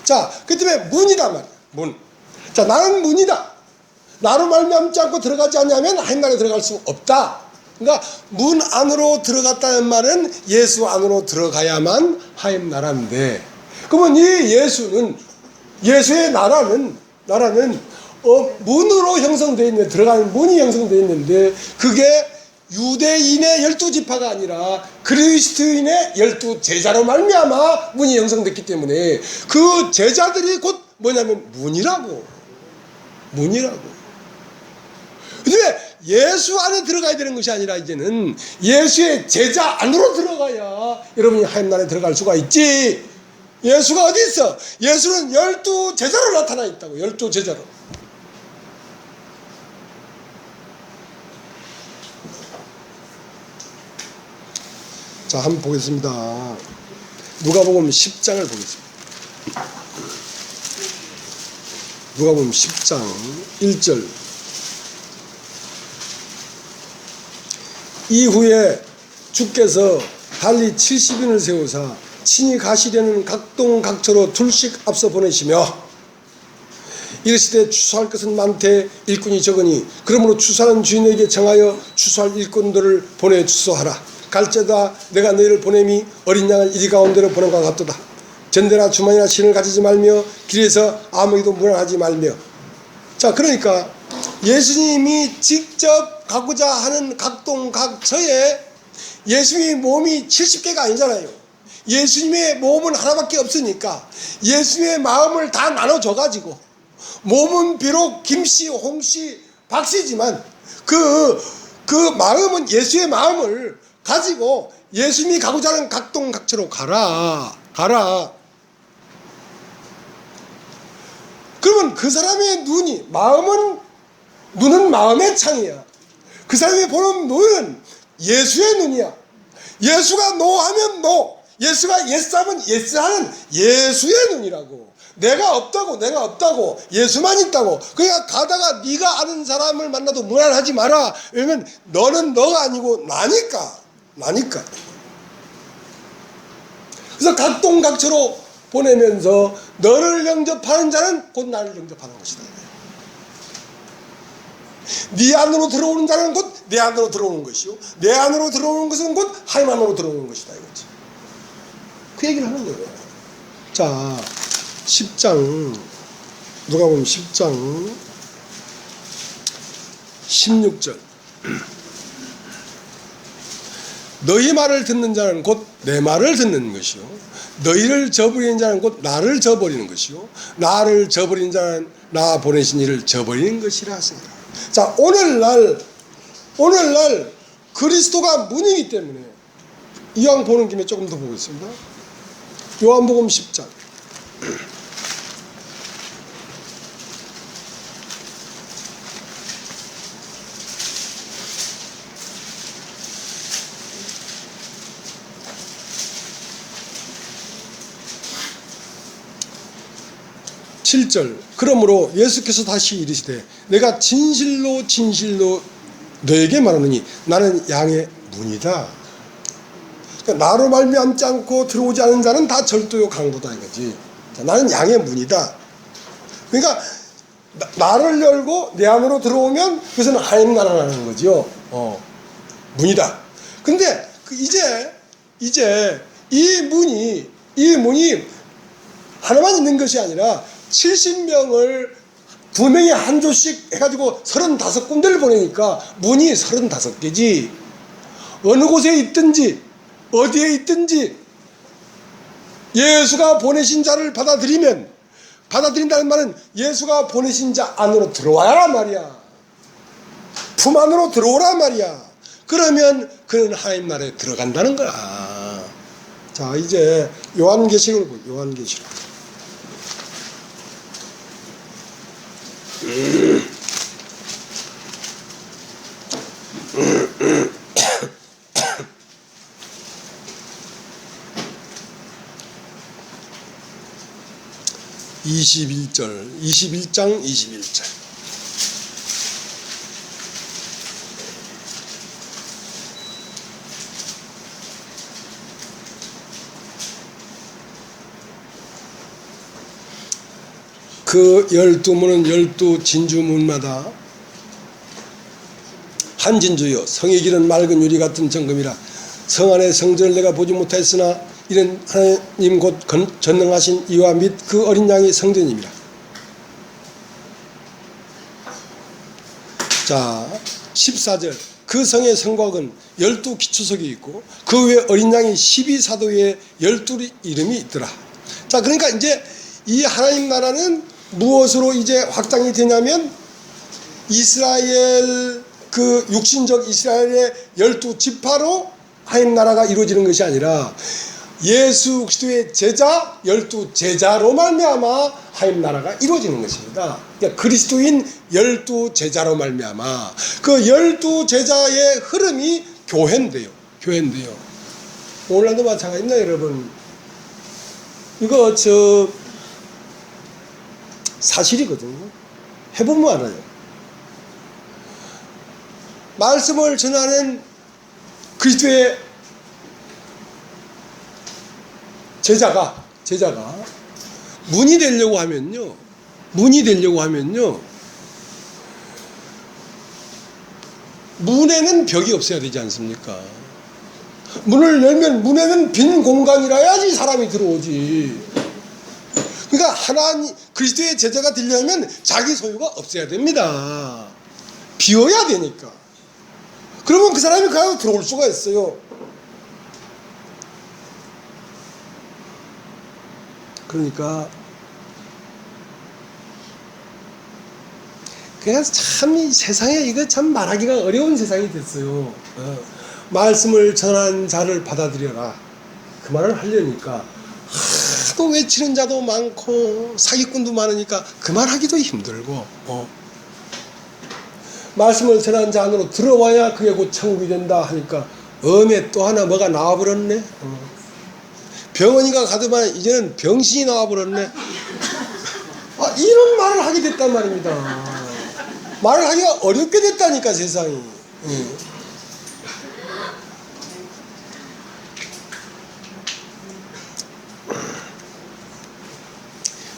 자, 그 때문에 문이다 말이야. 문. 자, 나는 문이다. 나로 말미암지 않고 들어가지 않냐면 하나님 나라에 들어갈 수 없다. 그러니까 문 안으로 들어갔다는 말은 예수 안으로 들어가야만 하나님 나라인데, 그러면 이 예수의 나라는 문으로 형성되어 있는데, 들어가는 문이 형성되어 있는데, 그게 유대인의 12지파가 아니라 그리스도인의 12제자로 말미암아 문이 형성됐기 때문에, 그 제자들이 곧 뭐냐면 문이라고. 그런데 예수 안에 들어가야 되는 것이 아니라 이제는 예수의 제자 안으로 들어가야 여러분이 하나님 나라에 들어갈 수가 있지. 예수가 어디 있어? 예수는 12제자로 나타나 있다고. 12제자로. 자, 한번 보겠습니다. 누가복음 10장을 보겠습니다. 누가복음 10장 1절. 이후에 주께서 달리 70인을 세우사 친히 가시려는 각동각처로 둘씩 앞서 보내시며 이르시되 추수할 것은 많되 일꾼이 적으니 그러므로 추수하는 주인에게 정하여 추수할 일꾼들을 보내 추수하라. 갈지어다 내가 너희를 보냄이 어린 양을 이리 가운데로 보낸 것 같도다. 전대나 주만이나 신을 가지지 말며 길에서 아무에게도 무난하지 말며. 자, 그러니까 예수님이 직접 가고자 하는 각동각처에 예수님의 몸이 70개가 아니잖아요. 예수님의 몸은 하나밖에 없으니까 예수님의 마음을 다 나눠줘가지고, 몸은 비록 김씨, 홍씨, 박씨지만 그 마음은, 예수의 마음을 가지고 예수님이 가고자 하는 각동각처로 가라. 그러면 그 사람의 눈은 마음의 창이야. 그 사람이 보는 눈은 예수의 눈이야. 예수가 노하면 노, 예수가 예스하면 예스하는 예수의 눈이라고. 내가 없다고 예수만 있다고. 그러니까 가다가 네가 아는 사람을 만나도 무난하지 마라. 왜냐면 너는 너가 아니고 나니까. 그래서 각동각처로 보내면서 너를 영접하는 자는 곧 나를 영접하는 것이다. 네 안으로 들어오는 자는 곧 내 안으로 들어오는 것이요, 내 안으로 들어오는 것은 곧 하나님 안으로 들어오는 것이다 이거지. 그 얘기를 하는 거예요. 자, 10장 누가복음 10장 16절. 너희 말을 듣는 자는 곧 내 말을 듣는 것이요, 너희를 저버리는 자는 곧 나를 저버리는 것이요, 나를 저버리는 자는 나 보내신 이를 저버리는 것이라 하시니라. 자, 오늘날 그리스도가 문이기 때문에 이왕 보는 김에 조금 더 보겠습니다. 요한복음 10장 7절. 그러므로 예수께서 다시 이르시되 내가 진실로 너에게 말하노니 나는 양의 문이다. 그러니까 나로 말미암지 않고 들어오지 않은 자는 다 절도요 강도다 이거지. 자, 나는 양의 문이다. 그러니까 나를 열고 내 안으로 들어오면 그것은 하나님 나라라는 거죠. 문이다. 근데 이제 이 문이 하나만 있는 것이 아니라 70명을 2명이 한 조씩 해가지고 35군데를 보내니까 문이 35개지. 어느 곳에 있든지 어디에 있든지 예수가 보내신 자를 받아들이면 받아들인다는 말은 예수가 보내신 자 안으로 들어와야 말이야. 품 안으로 들어오라 말이야. 그러면 그는 하나님 나라에 들어간다는 거야. 자, 이제 요한계시록을 보요. 요한계시록. (21절) 21장 21절. 그 12문은 12 진주문마다 한 진주여 성의 길은 맑은 유리 같은 정금이라. 성 안의 성전을 내가 보지 못하였으나 이는 하나님 곧 전능하신 이와 및 그 어린 양이 성전입니다. 자, 14절. 그 성의 성곽은 12 기초석이 있고 그 위에 어린 양이 12사도의 12 이름이 있더라. 자, 그러니까 이제 이 하나님 나라는 무엇으로 이제 확장이 되냐면 이스라엘 그 육신적 이스라엘의 12지파로 하나님 나라가 이루어지는 것이 아니라 예수 그리스도의 제자 12제자로 말미암아 하나님 나라가 이루어지는 것입니다. 그러니까 그리스도인 12제자로 말미암아 그 12제자의 흐름이 교회인데요. 교회인데요. 오늘날도 마찬가지입니다, 여러분. 이거 사실이거든요. 해보면 알아요. 말씀을 전하는 그리스도의 제자가 문이 되려고 하면요. 문에는 벽이 없어야 되지 않습니까? 문을 열면 문에는 빈 공간이라야지 사람이 들어오지. 그러니까 하나님 그리스도의 제자가 되려면 자기 소유가 없어야 됩니다. 비워야 되니까. 그러면 그 사람이 그 안으로 들어올 수가 있어요. 그러니까 그래서 참 이 세상에 이거 참 말하기가 어려운 세상이 됐어요. 말씀을 전한 자를 받아들여라. 그 말을 하려니까 하도 외치는 자도 많고 사기꾼도 많으니까 그 말 하기도 힘들고 말씀을 전한 자 안으로 들어와야 그게 곧 천국이 된다 하니까 엄에 또 하나 뭐가 나와버렸네. 병원이가 가더만 이제는 병신이 나와버렸네. 이런 말을 하게 됐단 말입니다. 말을 하기가 어렵게 됐다니까 세상이.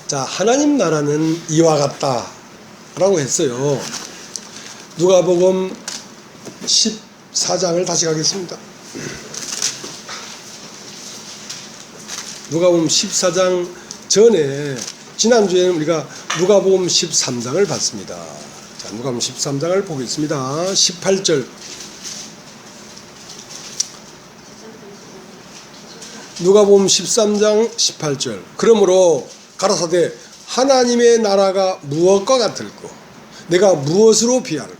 자, 하나님 나라는 이와 같다 라고 했어요. 누가복음 14장을 다시 가겠습니다. 누가복음 14장 전에 지난주에는 우리가 누가복음 13장을 봤습니다. 자, 누가복음 13장을 보겠습니다. 18절. 누가복음 13장 18절. 그러므로 가라사대 하나님의 나라가 무엇과 같을꼬 내가 무엇으로 비할꼬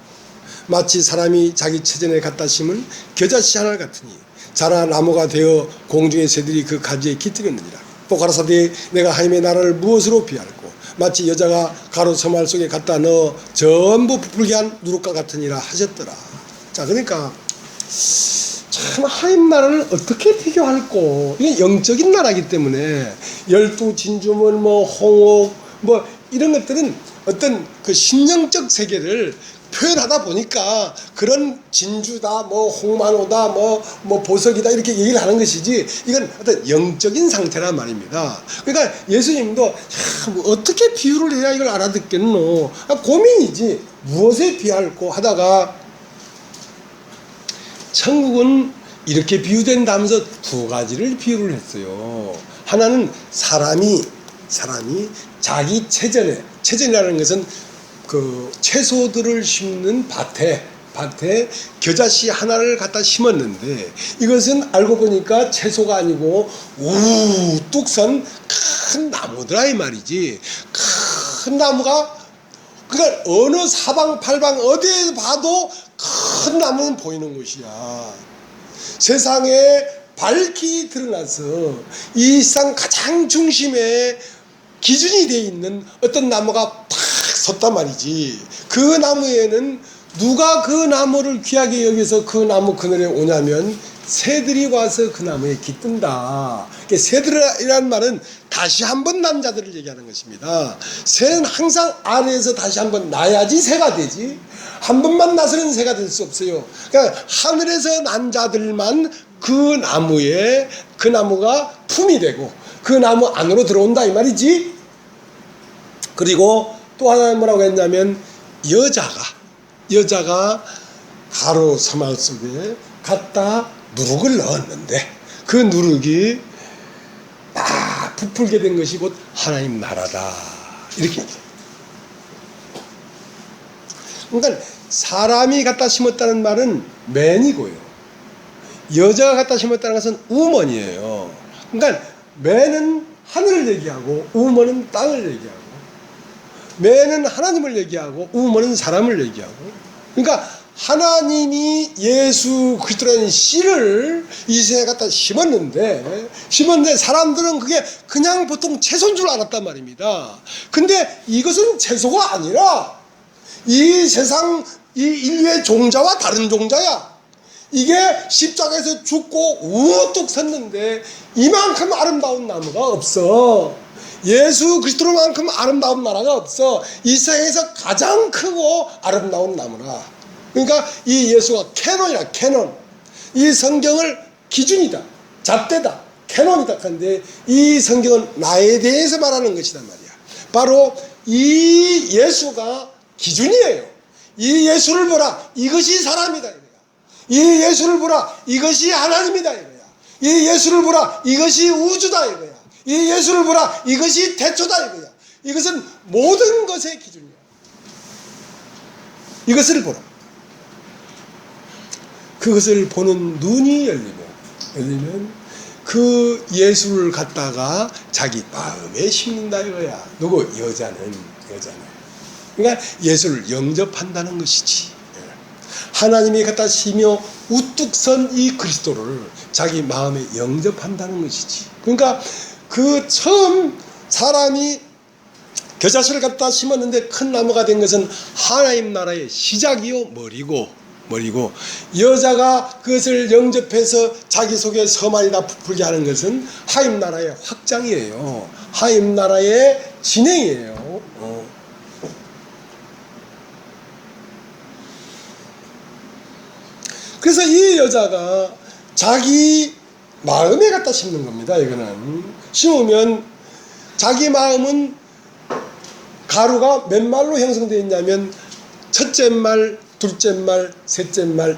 마치 사람이 자기 처전에 갖다 심은 겨자씨 하나 같으니 자라 나무가 되어 공중의 새들이 그 가지에 깃들였느니라. 또 가라사대 내가 하나님의 나라를 무엇으로 비할꼬 마치 여자가 가루 서말 속에 갖다 넣어 전부 부풀게 한 누룩과 같으니라 하셨더라. 자, 그러니까 참 하나님 나라를 어떻게 비교할꼬. 이게 영적인 나라이기 때문에 12 진주문 홍옥 이런 것들은 어떤 그 신령적 세계를 표현하다 보니까 그런 진주다 홍만호다 보석이다 이렇게 얘기를 하는 것이지 이건 어떤 영적인 상태란 말입니다. 그러니까 예수님도 어떻게 비유를 해야 이걸 알아듣겠노. 고민이지 무엇에 비할꼬 하다가 천국은 이렇게 비유된다 하면서 두 가지를 비유를 했어요. 하나는 사람이 자기 체전이라는 것은 그 채소들을 심는 밭에 겨자씨 하나를 갖다 심었는데 이것은 알고 보니까 채소가 아니고 우뚝 선 큰 나무더라 이 말이지. 큰 나무가, 그러니까 어느 사방팔방 어디에 봐도 큰 나무는 보이는 곳이야. 세상에 밝히 드러나서 이 세상 가장 중심에 기준이 되어 있는 어떤 나무가 탁 섰단 말이지. 그 나무에는 누가 그 나무를 귀하게 여기서 그 나무 그늘에 오냐면 새들이 와서 그 나무에 깃든다. 새들이라는 말은 다시 한번 난 자들을 얘기하는 것입니다. 새는 항상 아래에서 다시 한번 나야지 새가 되지, 한 번만 나서는 새가 될 수 없어요. 그러니까 하늘에서 난 자들만 그 나무에, 그 나무가 품이 되고 그 나무 안으로 들어온다 이 말이지. 그리고 또 하나 뭐라고 했냐면 여자가 가로 사막 속에 갖다 누룩을 넣었는데 그 누룩이 다 부풀게 된 것이 곧 하나님 나라다, 이렇게 얘기해요. 그러니까 사람이 갖다 심었다는 말은 맨이고요, 여자가 갖다 심었다는 것은 우먼이에요. 그러니까 맨은 하늘을 얘기하고 우먼은 땅을 얘기하고, 맨은 하나님을 얘기하고 우먼은 사람을 얘기하고. 그러니까 하나님이 예수 그리스도라는 씨를 이 세상에 갖다 심었는데 사람들은 그게 그냥 보통 채소인 줄 알았단 말입니다. 근데 이것은 채소가 아니라 이 세상 이 인류의 종자와 다른 종자야. 이게 십자가에서 죽고 우뚝 섰는데 이만큼 아름다운 나무가 없어. 예수 그리스도만큼 아름다운 나라가 없어. 이 세상에서 가장 크고 아름다운 나무라. 그러니까 이 예수가 캐논이야, 캐논. 이 성경을 기준이다, 잣대다, 캐논이다 하는데 이 성경은 나에 대해서 말하는 것이란 말이야. 바로 이 예수가 기준이에요. 이 예수를 보라, 이것이 사람이다 이거야. 이 예수를 보라, 이것이 하나님이다 이거야. 이 예수를 보라, 이것이 우주다 이거야. 이 예수를 보라, 이것이 태초다 이거야. 이것은 모든 것의 기준이야. 이것을 보라. 그것을 보는 눈이 열리면 그 예수를 갖다가 자기 마음에 심는다 이거야. 누구? 여자는. 그러니까 예수를 영접한다는 것이지. 하나님이 갖다 심어 우뚝 선 이 그리스도를 자기 마음에 영접한다는 것이지. 그러니까 그 처음 사람이 겨자씨를 갖다 심었는데 큰 나무가 된 것은 하나님 나라의 시작이요 머리고, 여자가 그것을 영접해서 자기 속에 서만이 다 부풀게 하는 것은 하나님 나라의 확장이에요. 하나님 나라의 진행이에요. 그래서 이 여자가 자기 마음에 갖다 심는 겁니다. 이거는 심으면 자기 마음은 가루가 몇 말로 형성되어 있냐면 첫째 말, 둘째 말, 셋째 말,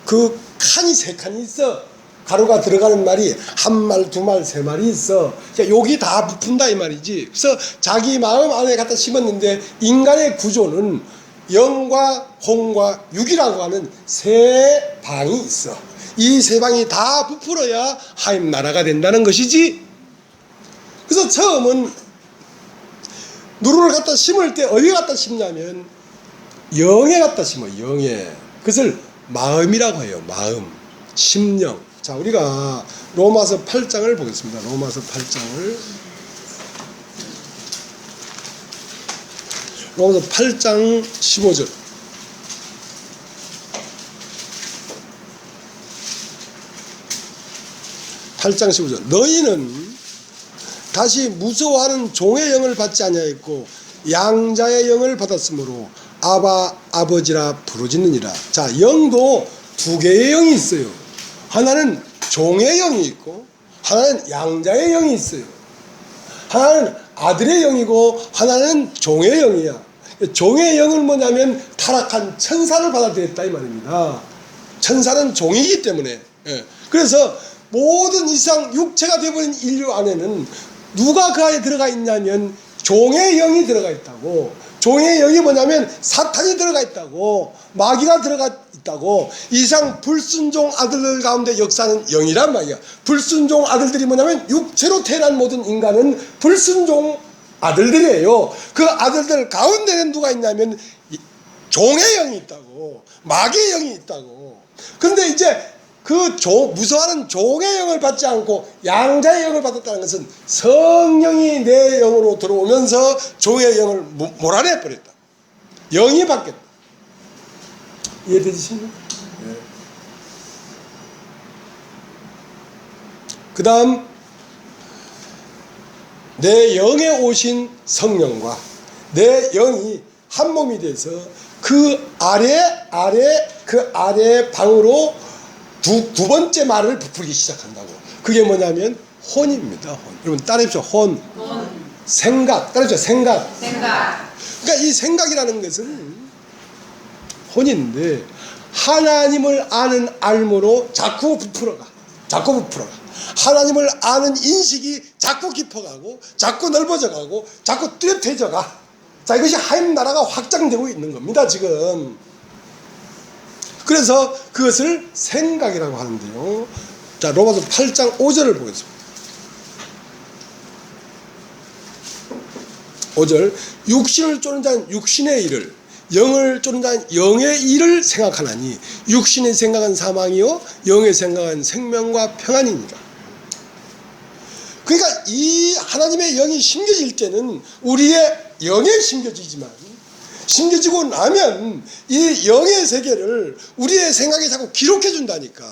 그 칸이 세 칸이 있어. 가루가 들어가는 말이 한 말, 두 말, 세 말이 있어. 여기 다 부푼다 이 말이지. 그래서 자기 마음 안에 갖다 심었는데 인간의 구조는 영과 홍과 육이라고 하는 세 방이 있어. 이 세 방이 다 부풀어야 하나님 나라가 된다는 것이지. 그래서 처음은 누룩을 갖다 심을 때 어디에 갖다 심냐면 영에 갖다 심어. 영에. 그것을 마음이라고 해요. 마음, 심령. 자, 우리가 로마서 8장을 보겠습니다. 로마서 8장을. 로마서 8장 15절. 8장 15절. 너희는 다시 무서워하는 종의 영을 받지 아니하였고 양자의 영을 받았으므로 아바 아버지라 부르짖느니라. 자, 영도 두 개의 영이 있어요. 하나는 종의 영이 있고 하나는 양자의 영이 있어요. 하나는 아들의 영이고 하나는 종의 영이야. 종의 영은 뭐냐면 타락한 천사를 받아들였다 이 말입니다. 천사는 종이기 때문에. 그래서 모든 이상 육체가 되어버린 인류 안에는 누가 그 안에 들어가 있냐면 종의 영이 들어가 있다고. 종의 영이 뭐냐면 사탄이 들어가 있다고, 마귀가 들어가 있다고. 이상 불순종 아들들 가운데 역사하는 영이란 말이야. 불순종 아들들이 뭐냐면 육체로 태어난 모든 인간은 불순종 아들들이에요. 그 아들들 가운데는 누가 있냐면 종의 영이 있다고, 마귀의 영이 있다고. 근데 이제 그 무서워하는 종의 영을 받지 않고 양자의 영을 받았다는 것은 성령이 내 영으로 들어오면서 종의 영을 몰아내 버렸다. 영이 바뀌었다. 이해되시죠? 네. 그 다음, 내 영에 오신 성령과 내 영이 한 몸이 돼서 그 아래 방으로 두 번째 말을 부풀기 시작한다고. 그게 뭐냐면 혼입니다. 혼. 여러분 따라해보세요. 혼. 생각. 따라해보세요. 생각. 그러니까 이 생각이라는 것은 혼인데 하나님을 아는 알므로 자꾸 부풀어가. 하나님을 아는 인식이 자꾸 깊어가고 자꾸 넓어져가고 자꾸 뚜렷해져가. 자, 이것이 하나님 나라가 확장되고 있는 겁니다, 지금. 그래서 그것을 생각이라고 하는데요. 자, 로마서 8장 5절을 보겠습니다. 5절. 육신을 쫓는 자는 육신의 일을, 영을 쫓는 자는 영의 일을 생각하나니 육신의 생각은 사망이요 영의 생각은 생명과 평안이니라. 그러니까 이 하나님의 영이 심겨질 때는 우리의 영에 심겨지지만, 심겨지고 나면 이 영의 세계를 우리의 생각에 자꾸 기록해 준다니까.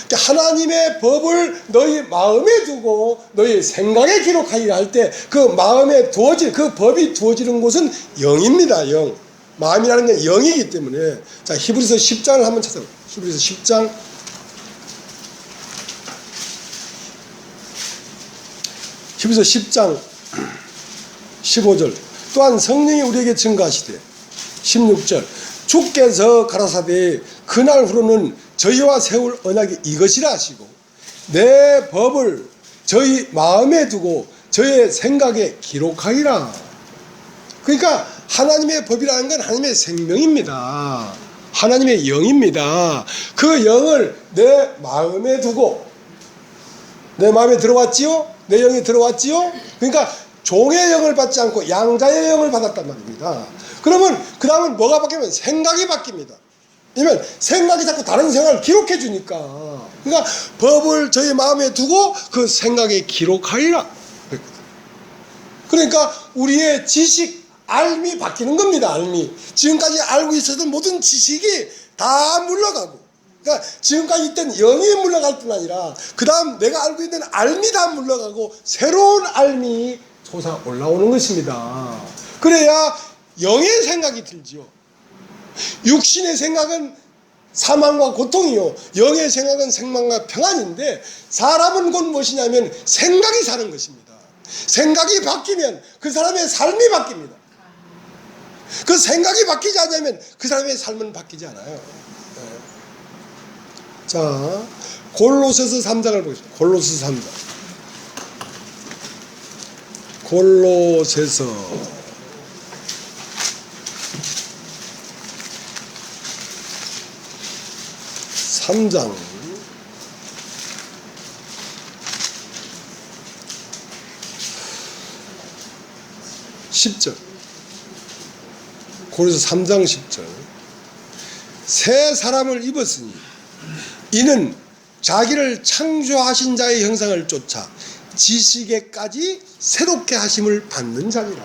그러니까 하나님의 법을 너희 마음에 두고 너희 생각에 기록하리라 할 때 그 마음에 두어질, 그 법이 두어지는 곳은 영입니다. 영. 마음이라는 건 영이기 때문에. 자, 히브리서 10장을 한번 찾아볼게요. 히브리서 10장 15절. 또한 성령이 우리에게 증거하시되 16절. 주께서 가라사대 그날 후로는 저희와 세울 언약이 이것이라 하시고 내 법을 저희 마음에 두고 저희의 생각에 기록하리라. 그러니까 하나님의 법이라는 건 하나님의 생명입니다. 하나님의 영입니다. 그 영을 내 마음에 두고, 내 마음에 들어왔지요? 내 영이 들어왔지요? 그러니까 종의 영을 받지 않고 양자의 영을 받았단 말입니다. 그러면 그 다음은 뭐가 바뀌면 생각이 바뀝니다. 왜냐면 생각이 자꾸 다른 생각을 기록해 주니까. 그러니까 법을 저희 마음에 두고 그 생각에 기록하리라. 그러니까 우리의 지식, 알미 바뀌는 겁니다. 알미. 지금까지 알고 있었던 모든 지식이 다 물러가고, 그러니까 지금까지 있던 영이 물러갈 뿐 아니라 그 다음 내가 알고 있는 알미 다 물러가고 새로운 알미 솟아 올라오는 것입니다. 그래야 영의 생각이 들지요. 육신의 생각은 사망과 고통이요 영의 생각은 생명과 평안인데, 사람은 곧 무엇이냐면 생각이 사는 것입니다. 생각이 바뀌면 그 사람의 삶이 바뀝니다. 그 생각이 바뀌지 않으면 그 사람의 삶은 바뀌지 않아요. 자, 골로새서 3장을 보겠습니다. 골로새서 3장. 골로새서 3장 10절. 골로새서 3장 10절. 새 사람을 입었으니 이는 자기를 창조하신 자의 형상을 쫓아 지식에까지 새롭게 하심을 받는 자니라.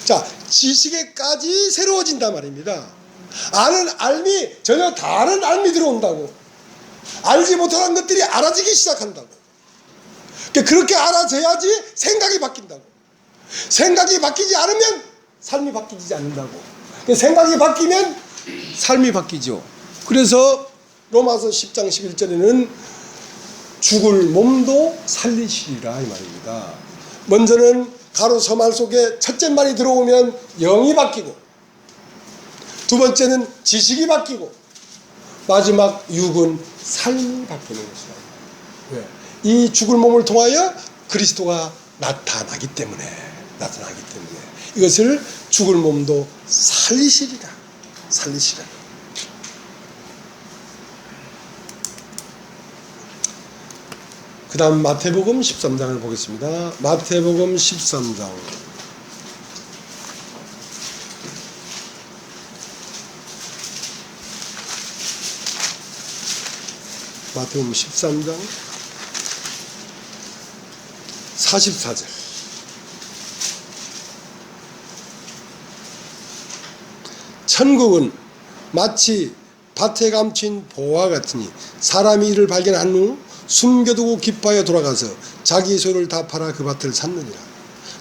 자, 지식에까지 새로워진단 말입니다. 아는 알미, 전혀 다른 알미 들어온다고. 알지 못하는 것들이 알아지기 시작한다고. 그렇게 알아져야지 생각이 바뀐다고. 생각이 바뀌지 않으면 삶이 바뀌지 않는다고. 생각이 바뀌면 삶이 바뀌죠. 그래서 로마서 10장 11절에는 죽을 몸도 살리시리라 이 말입니다. 먼저는 가로 서말 속에 첫째 말이 들어오면 영이 바뀌고, 두 번째는 지식이 바뀌고, 마지막 육은 삶이 바뀌는 것이다. 이 죽을 몸을 통하여 그리스도가 나타나기 때문에 이것을 죽을 몸도 살리시리라. 그 다음 마태복음 13장을 보겠습니다. 마태복음 13장. 마태복음 13장 44절. 천국은 마치 밭에 감춘 보화 같으니 사람이 이를 발견한 후 숨겨두고 기뻐하여 돌아가서 자기 소유를 다 팔아 그 밭을 샀느니라.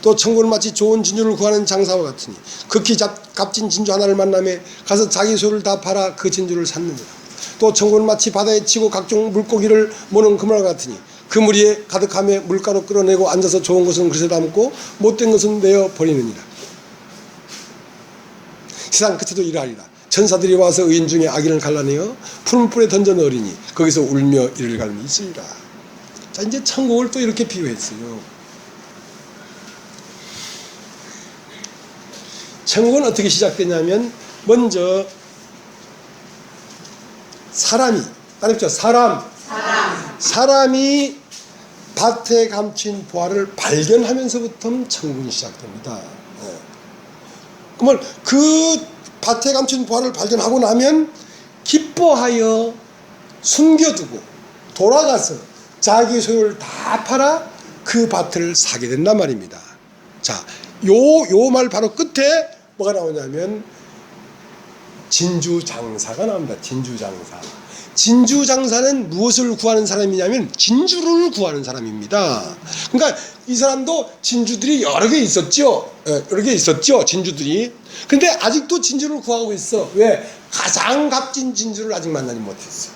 또 천국은 마치 좋은 진주를 구하는 장사와 같으니 극히 값진 진주 하나를 만나매 가서 자기 소유를 다 팔아 그 진주를 샀느니라. 또 천국은 마치 바다에 치고 각종 물고기를 모는 그물과 같으니 그 무리에 가득함에 물가로 끌어내고 앉아서 좋은 것은 그릇에 담고 못된 것은 내어 버리느니라. 세상 끝에도 이러하리라. 천사들이 와서 의인 중에 악인을 갈라내어 푸른 뿔에 던져 넣으리니 거기서 울며 이를 갈미 있으리라. 자, 이제 천국을 또 이렇게 비유했어요. 천국은 어떻게 시작되냐면 먼저 사람이 밭에 감춘 보화를 발견하면서부터 천국이 시작됩니다. 그러면 그 밭에 감춘 보화를 발견하고 나면 기뻐하여 숨겨두고 돌아가서 자기 소유를 다 팔아 그 밭을 사게 된단 말입니다. 자, 요 말 바로 끝에 뭐가 나오냐면 진주장사가 나옵니다. 진주장사는 무엇을 구하는 사람이냐면 진주를 구하는 사람입니다. 그러니까 이 사람도 진주들이 여러 개 있었죠. 진주들이. 근데 아직도 진주를 구하고 있어. 왜? 가장 값진 진주를 아직 만나지 못했어.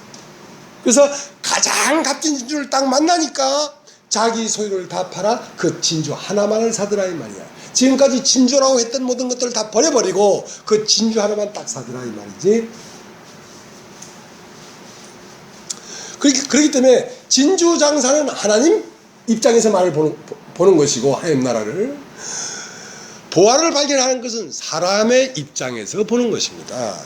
그래서 가장 값진 진주를 딱 만나니까 자기 소유를 다 팔아 그 진주 하나만을 사더라 이 말이야. 지금까지 진주라고 했던 모든 것들을 다 버려버리고 그 진주 하나만 딱 사더라 이 말이지. 그렇기 때문에 진주 장사는 하나님 입장에서 말을 보는 것이고, 하나님 나라를, 보화를 발견하는 것은 사람의 입장에서 보는 것입니다.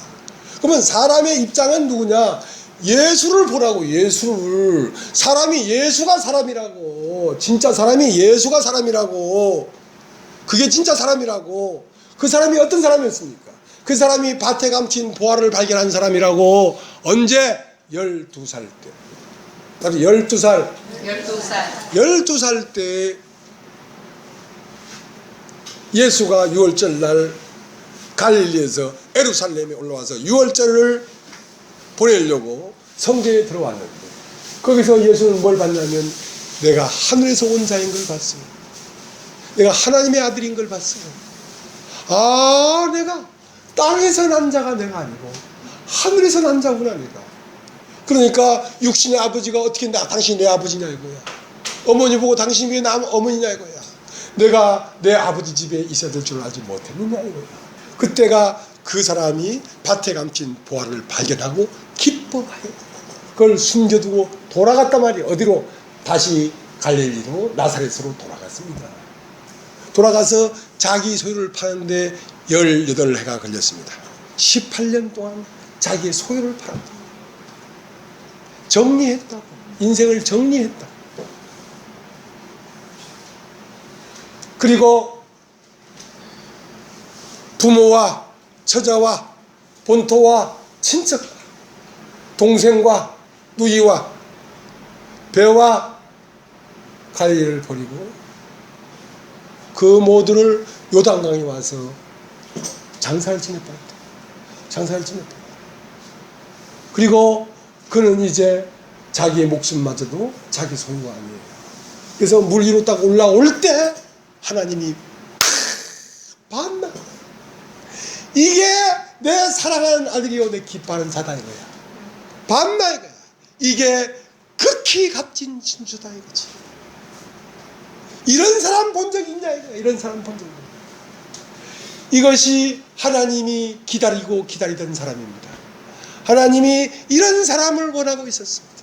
그러면 사람의 입장은 누구냐? 예수를 보라고. 예수를. 사람이 예수가 사람이라고. 진짜 사람이 예수가 사람이라고. 그게 진짜 사람이라고. 그 사람이 어떤 사람이었습니까? 그 사람이 밭에 감춘 보화를 발견한 사람이라고. 언제? 12살 때. 12살 때 예수가 유월절 날 갈릴리에서 예루살렘에 올라와서 유월절을 보내려고 성전에 들어왔는데, 거기서 예수는 뭘 봤냐면 내가 하늘에서 온 자인 걸 봤어요. 내가 하나님의 아들인 걸 봤어요. 아, 내가 땅에서 난 자가 내가 아니고 하늘에서 난 자구나 내가. 그러니까 육신의 아버지가 어떻게 당신이 내 아버지냐 이거야. 어머니 보고 당신이 왜 나 어머니냐 이거야. 내가 내 아버지 집에 있어야 될 줄 알지 못했느냐 이거야. 그때가 그 사람이 밭에 감춘 보화를 발견하고 기뻐하여 그걸 숨겨두고 돌아갔단 말이에요. 어디로? 다시 갈릴리로 나사렛으로 돌아갔습니다. 돌아가서 자기 소유를 파는데 18해가 걸렸습니다. 18년 동안 자기의 소유를 팔았다. 정리했다고. 인생을 정리했다. 그리고 부모와 처자와 본토와 친척과 동생과 누이와 배와 갈릴리를 버리고 그 모두를 요단강에 와서 장사를 지냈다. 그리고 그는 이제 자기의 목숨마저도 자기 소유가 아니에요. 그래서 물 위로 딱 올라올 때 하나님이 봤나? 이게 내 사랑하는 아들이요 내 기뻐하는 자다 이거야. 봤나 이거야. 이게 극히 값진 진주다 이거지. 이런 사람 본 적 있냐 이거야. 이런 사람 본 적 있냐. 이것이 하나님이 기다리고 기다리던 사람입니다. 하나님이 이런 사람을 원하고 있었습니다.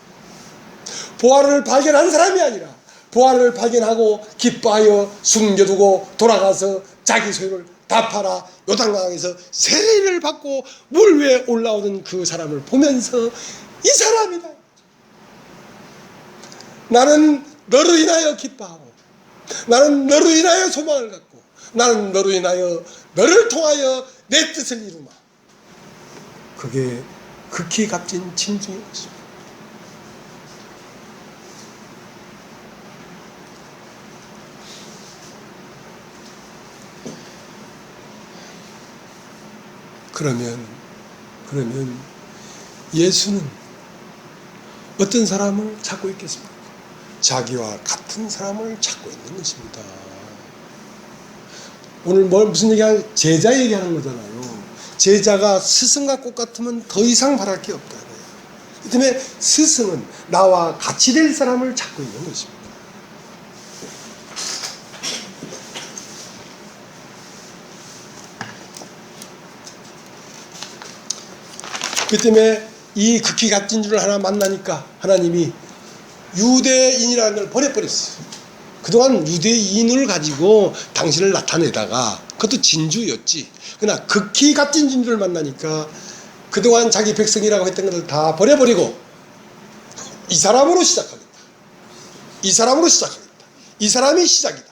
보화를 발견한 사람이 아니라 부활을 발견하고 기뻐하여 숨겨두고 돌아가서 자기 소유를 다 팔아 요단강에서 세례를 받고 물 위에 올라오는 그 사람을 보면서 이 사람이다. 나는 너로 인하여 기뻐하고 나는 너로 인하여 소망을 갖고 나는 너로 인하여 너를 통하여 내 뜻을 이루마. 그게 극히 값진 진중의 것입니다. 그러면 예수는 어떤 사람을 찾고 있겠습니까? 자기와 같은 사람을 찾고 있는 것입니다. 오늘 무슨 얘기하는 제자 얘기하는 거잖아요. 제자가 스승과 꽃 같으면 더 이상 바랄 게 없다. 그 때문에 스승은 나와 같이 될 사람을 찾고 있는 것입니다. 그 때문에 이 극히 값진 줄을 하나 만나니까 하나님이 유대인이라는 걸 버려버렸어요. 그동안 유대인을 가지고 당신을 나타내다가 그것도 진주였지. 그러나 극히 값진 진주를 만나니까 그동안 자기 백성이라고 했던 것을 다 버려버리고 이 사람으로 시작하겠다. 이 사람으로 시작하겠다. 이 사람이 시작이다.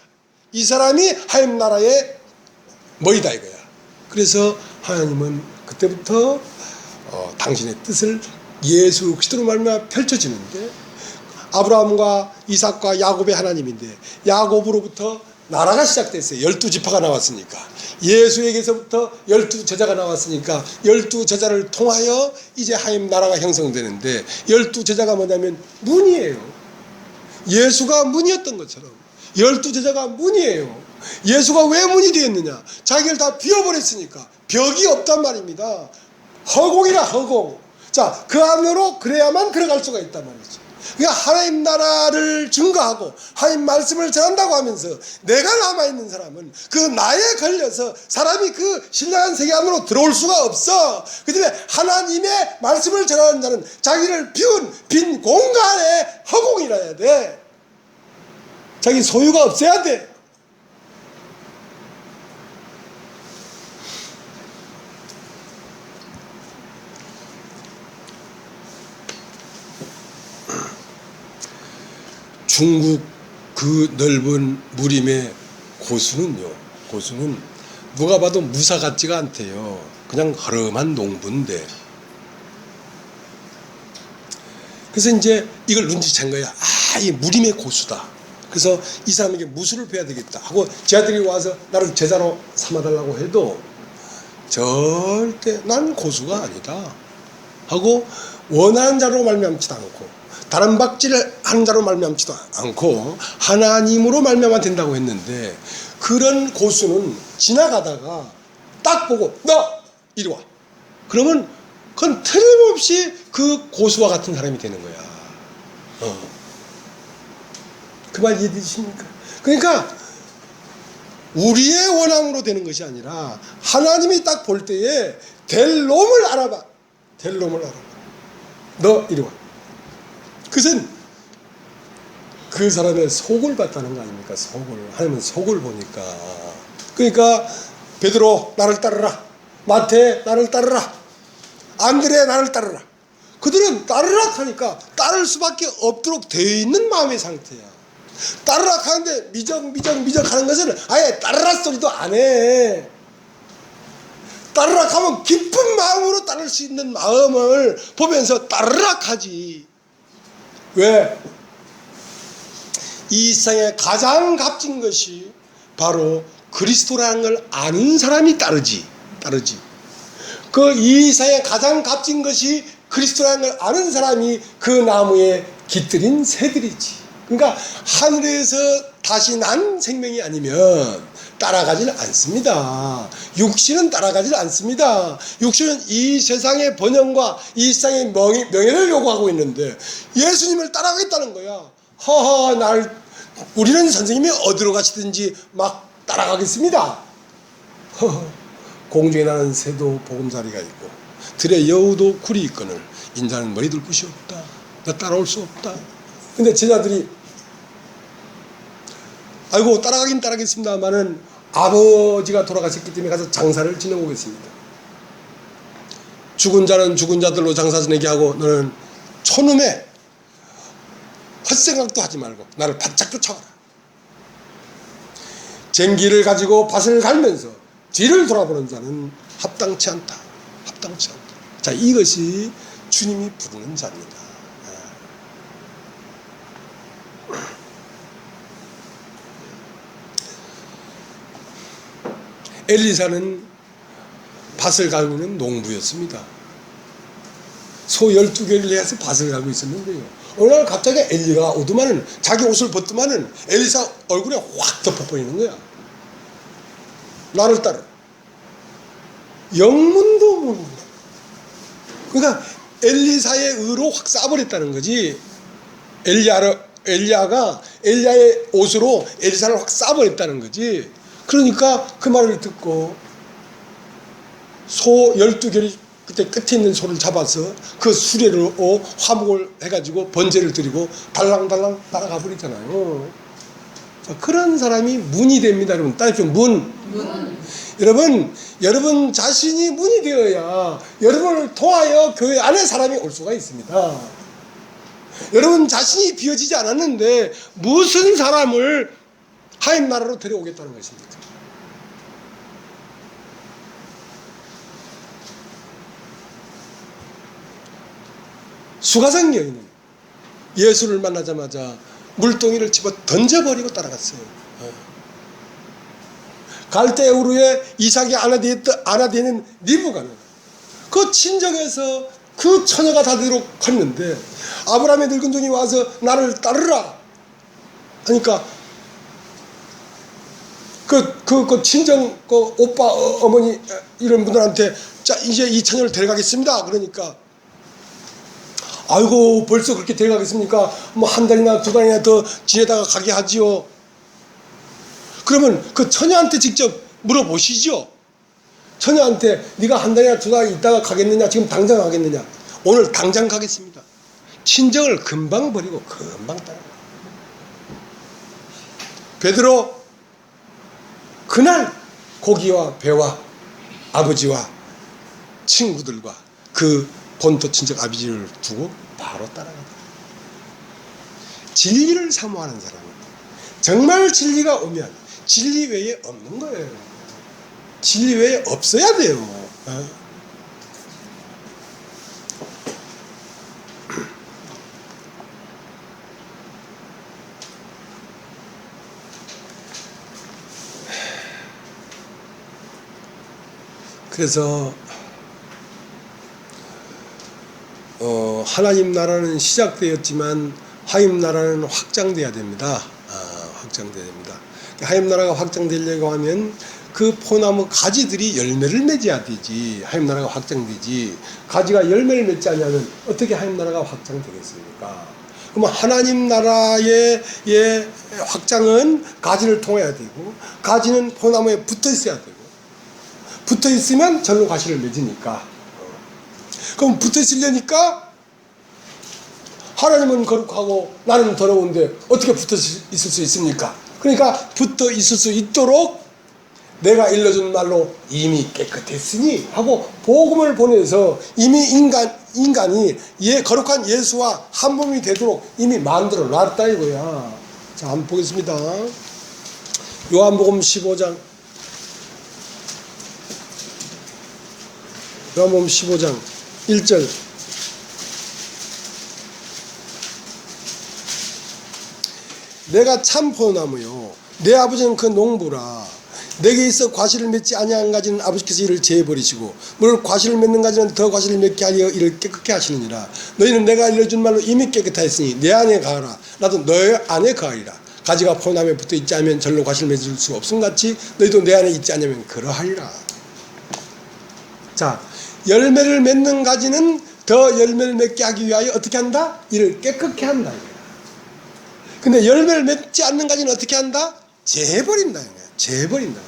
이 사람이 하나님 나라의 뭐이다 이거야. 그래서 하나님은 그때부터 당신의 뜻을 예수 그리스도로 말미암아 펼쳐지는데 아브라함과 이삭과 야곱의 하나님인데 야곱으로부터 나라가 시작됐어요. 12지파가 나왔으니까 예수에게서부터 12제자가 나왔으니까 12제자를 통하여 이제 하나님 나라가 형성되는데 12제자가 뭐냐면 문이에요. 예수가 문이었던 것처럼 12제자가 문이에요. 예수가 왜 문이 되었느냐? 자기를 다 비워버렸으니까 벽이 없단 말입니다. 허공이라 허공. 자, 그 안으로 그래야만 들어갈 수가 있단 말이죠. 그러니까 하나님 나라를 증거하고 하나님 말씀을 전한다고 하면서 내가 남아있는 사람은 그 나에 걸려서 사람이 그 신령한 세계 안으로 들어올 수가 없어. 그 때문에 하나님의 말씀을 전하는 자는 자기를 비운 빈 공간에 허공이라 해야 돼. 자기 소유가 없어야 돼. 중국 그 넓은 무림의 고수는 누가 봐도 무사 같지가 않대요. 그냥 허름한 농부인데. 그래서 이제 이걸 눈치챈 거야. 이 무림의 고수다. 그래서 이 사람에게 무술을 배워야 되겠다 하고 제 아들이 와서 나를 제자로 삼아달라고 해도 절대 난 고수가 아니다 하고 원하는 자로 말미암지도 않고 다른 박질을 하는 자로 말미암지도 않고 하나님으로 말미암아 된다고 했는데 그런 고수는 지나가다가 딱 보고 너 이리 와. 그러면 그건 틀림없이 그 고수와 같은 사람이 되는 거야. 그 말 이해되십니까? 그러니까 우리의 원함으로 되는 것이 아니라 하나님이 딱 볼 때에 될 놈을 알아봐. 될 놈을 알아봐. 너 이리 와. 그것은 그 사람의 속을 봤다는 거 아닙니까? 속을. 하나님은 속을 보니까. 그러니까 베드로 나를 따르라. 마태 나를 따르라. 안드레 나를 따르라. 그들은 따르라 하니까 따를 수밖에 없도록 되어 있는 마음의 상태야. 따르라 하는데 미적 하는 것은 아예 따르라 소리도 안 해. 따르라 하면 깊은 마음으로 따를 수 있는 마음을 보면서 따르라 하지. 왜? 이 세상에 가장 값진 것이 바로 그리스도라는 걸 아는 사람이 따르지. 그 이 세상에 가장 값진 것이 그리스도라는 걸 아는 사람이 그 나무에 깃들인 새들이지. 그러니까 하늘에서 다시 난 생명이 아니면 따라가질 않습니다. 육신은 따라가질 않습니다. 육신은 이 세상의 번영과 이 세상의 명예를 요구하고 있는데 예수님을 따라가겠다는 거야. 우리는 선생님이 어디로 가시든지 막 따라가겠습니다. 공중에 나는 새도 보금자리가 있고 들의 여우도 굴이 있거늘 인자는 머리 둘 곳이 없다. 너 따라올 수 없다. 근데 제자들이 아이고 따라가긴 따라가겠습니다만은 아버지가 돌아가셨기 때문에 가서 장사를 지내보겠습니다. 죽은 자는 죽은 자들로 장사 지내게 하고 너는 촌음에 헛생각도 하지 말고 나를 바짝 쫓아가라. 쟁기를 가지고 밭을 갈면서 뒤를 돌아보는 자는 합당치 않다. 합당치 않다. 자, 이것이 주님이 부르는 자입니다. 엘리사는 밭을 갈구는 농부였습니다. 소 12개를 해서 밭을 갈고 있었는데요. 어느 날 갑자기 엘리가 오더만은 자기 옷을 벗더만은 엘리사 얼굴에 확 덮어버리는 거야. 나를 따라. 영문도 모르는 거야. 그러니까 엘리사의 의로 확 쏴버렸다는 거지. 엘리야가 엘리야의 옷으로 엘리사를 확 쏴버렸다는 거지. 그러니까 그 말을 듣고 소 12개를 그때 끝에 있는 소를 잡아서 그 수레로 화목을 해가지고 번제를 드리고 달랑달랑 따라가 버리잖아요. 자, 그런 사람이 문이 됩니다. 여러분 따라서 문. 여러분 자신이 문이 되어야 여러분을 통하여 교회 안에 사람이 올 수가 있습니다. 여러분 자신이 비워지지 않았는데 무슨 사람을 하나님 나라로 데려오겠다는 것입니까? 수가성 여인은 예수를 만나자마자 물동이를 집어 던져버리고 따라갔어요. 갈대우르에 이삭이 아나되는 리브가는 그 친정에서 그 처녀가 다되도록 했는데 아브라함의 늙은 종이 와서 나를 따르라 하니까 그 친정 그 오빠 어머니 이런 분들한테 자 이제 이 처녀를 데려가겠습니다. 그러니까 아이고 벌써 그렇게 데려가겠습니까? 뭐 한 달이나 두 달이나 더 지내다가 가게 하지요. 그러면 그 처녀한테 직접 물어보시죠. 처녀한테 네가 한 달이나 두 달 있다가 가겠느냐? 지금 당장 가겠느냐? 오늘 당장 가겠습니다. 친정을 금방 버리고 금방 따라. 베드로 그날 고기와 배와 아버지와 친구들과 그 본토 친척 아버지를 두고 바로 따라가다. 진리를 사모하는 사람은 정말 진리가 오면 진리 외에 없는 거예요. 진리 외에 없어야 돼요. 그래서 하나님 나라는 시작되었지만 하나님 나라는 확장돼야 됩니다. 확장돼야 됩니다. 하나님 나라가 확장되려고 하면 그 포나무 가지들이 열매를 맺어야 되지. 하나님 나라가 확장되지. 가지가 열매를 맺지 않으면 어떻게 하나님 나라가 확장되겠습니까? 그러면 하나님 나라의 확장은 가지를 통해야 되고 가지는 포나무에 붙어 있어야 되고 붙어 있으면 절로 가시를 맺으니까. 그럼 붙어 있으려니까 하나님은 거룩하고 나는 더러운데 어떻게 붙어 있을 수 있습니까? 그러니까 붙어 있을 수 있도록 내가 일러준 말로 이미 깨끗했으니 하고 복음을 보내서 이미 인간이 거룩한 예수와 한 몸이 되도록 이미 만들어 놨다 이거야. 자, 한번 보겠습니다. 요한복음 15장. 요한복음 15장 1절. 내가 참 포도나무요 내 아버지는 그 농부라. 내게 있어 과실을 맺지 아니한 가지는 아버지께서 이를 제해버리시고 무릇 과실을 맺는 가지는 더 과실을 맺게 하려 이를 깨끗게 하시느니라. 너희는 내가 알려준 말로 이미 깨끗하였으니 내 안에 가라. 나도 너희 안에 가리라. 가지가 포도나무에 붙어 있지 않으면 절로 과실을 맺을 수 없음같이 너희도 내 안에 있지 않으면 그러하리라. 자, 열매를 맺는 가지는 더 열매를 맺게 하기 위하여 어떻게 한다? 이를 깨끗게 한다. 근데 열매를 맺지 않는 가지는 어떻게 한다? 재버린다. 재버린다.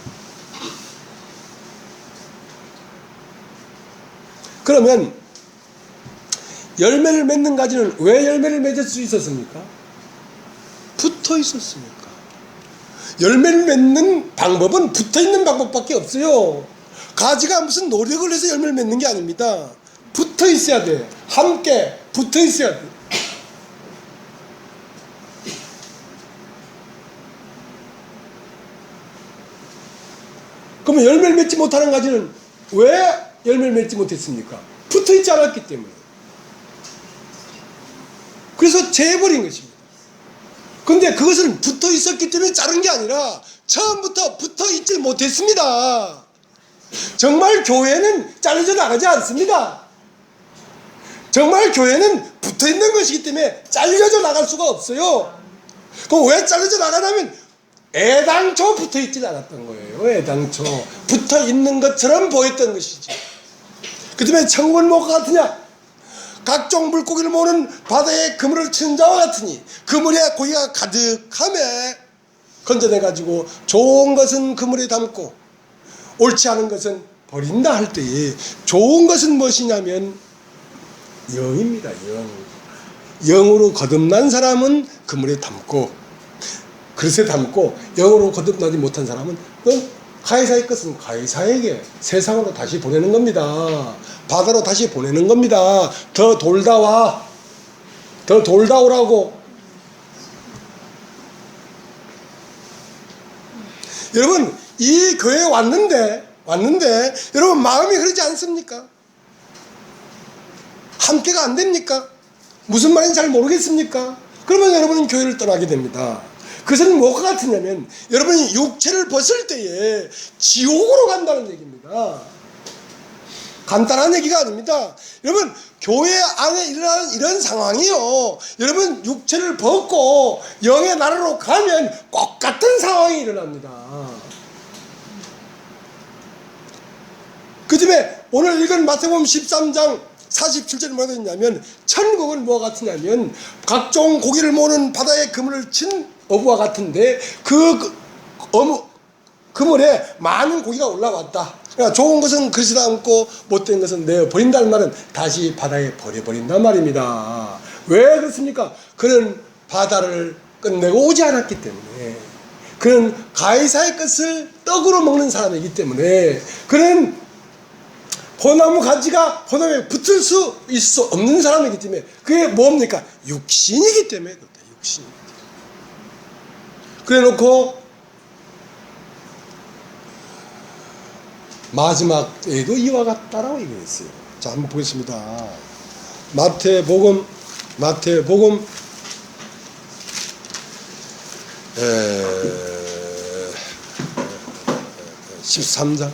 그러면 열매를 맺는 가지는 왜 열매를 맺을 수 있었습니까? 붙어 있었으니까. 열매를 맺는 방법은 붙어있는 방법밖에 없어요. 가지가 무슨 노력을 해서 열매를 맺는 게 아닙니다. 붙어 있어야 돼. 함께 붙어 있어야 돼. 그러면 열매를 맺지 못하는 가지는 왜 열매를 맺지 못했습니까? 붙어 있지 않았기 때문에. 그래서 재버린 것입니다. 근데 그것은 붙어 있었기 때문에 자른 게 아니라 처음부터 붙어 있질 못했습니다. 정말 교회는 잘려져 나가지 않습니다. 정말 교회는 붙어 있는 것이기 때문에 잘려져 나갈 수가 없어요. 그럼 왜 잘려져 나가냐면 애당초 붙어 있지 않았던 거예요. 애당초 붙어 있는 것처럼 보였던 것이지. 그 때문에 천국은 뭐가 같으냐? 각종 물고기를 모으는 바다에 그물을 친 자와 같으니 그물에 고기가 가득하며 건져내가지고 좋은 것은 그물에 담고 옳지 않은 것은 버린다 할 때에 좋은 것은 무엇이냐면 영입니다. 영으로 거듭난 사람은 그물에 담고 그릇에 담고 영으로 거듭나지 못한 사람은 가해사의 것은 가해사에게 세상으로 다시 보내는 겁니다. 바다로 다시 보내는 겁니다. 더 돌다 와. 더 돌다 오라고. 여러분 이 교회에 왔는데 여러분 마음이 그러지 않습니까? 함께가 안 됩니까? 무슨 말인지 잘 모르겠습니까? 그러면 여러분은 교회를 떠나게 됩니다. 그것은 뭐가 같으냐면 여러분이 육체를 벗을 때에 지옥으로 간다는 얘기입니다. 간단한 얘기가 아닙니다. 여러분 교회 안에 일어나는 이런 상황이요, 여러분 육체를 벗고 영의 나라로 가면 똑같은 상황이 일어납니다. 그 때문에 오늘 읽은 마태복음 13장 47절에 뭐가 있냐면 천국은 뭐가 같으냐면 각종 고기를 모으는 바다에 그물을 친 어부와 같은데 그물에 많은 고기가 올라왔다. 그러니까 좋은 것은 그릇에 담고 못된 것은 내어 버린다는 말은 다시 바다에 버려버린단 말입니다. 왜 그렇습니까? 그는 바다를 끝내고 오지 않았기 때문에, 그는 가이사의 것을 떡으로 먹는 사람이기 때문에, 그는 포나무 가지가 포나무에 붙을 수 있을 수 없는 사람이기 때문에, 그게 뭡니까? 육신이기 때문에 그렇다. 육신. 그래 놓고 마지막에도 이와 같다라고 얘기했어요. 자, 한번 보겠습니다. 마태복음 13장.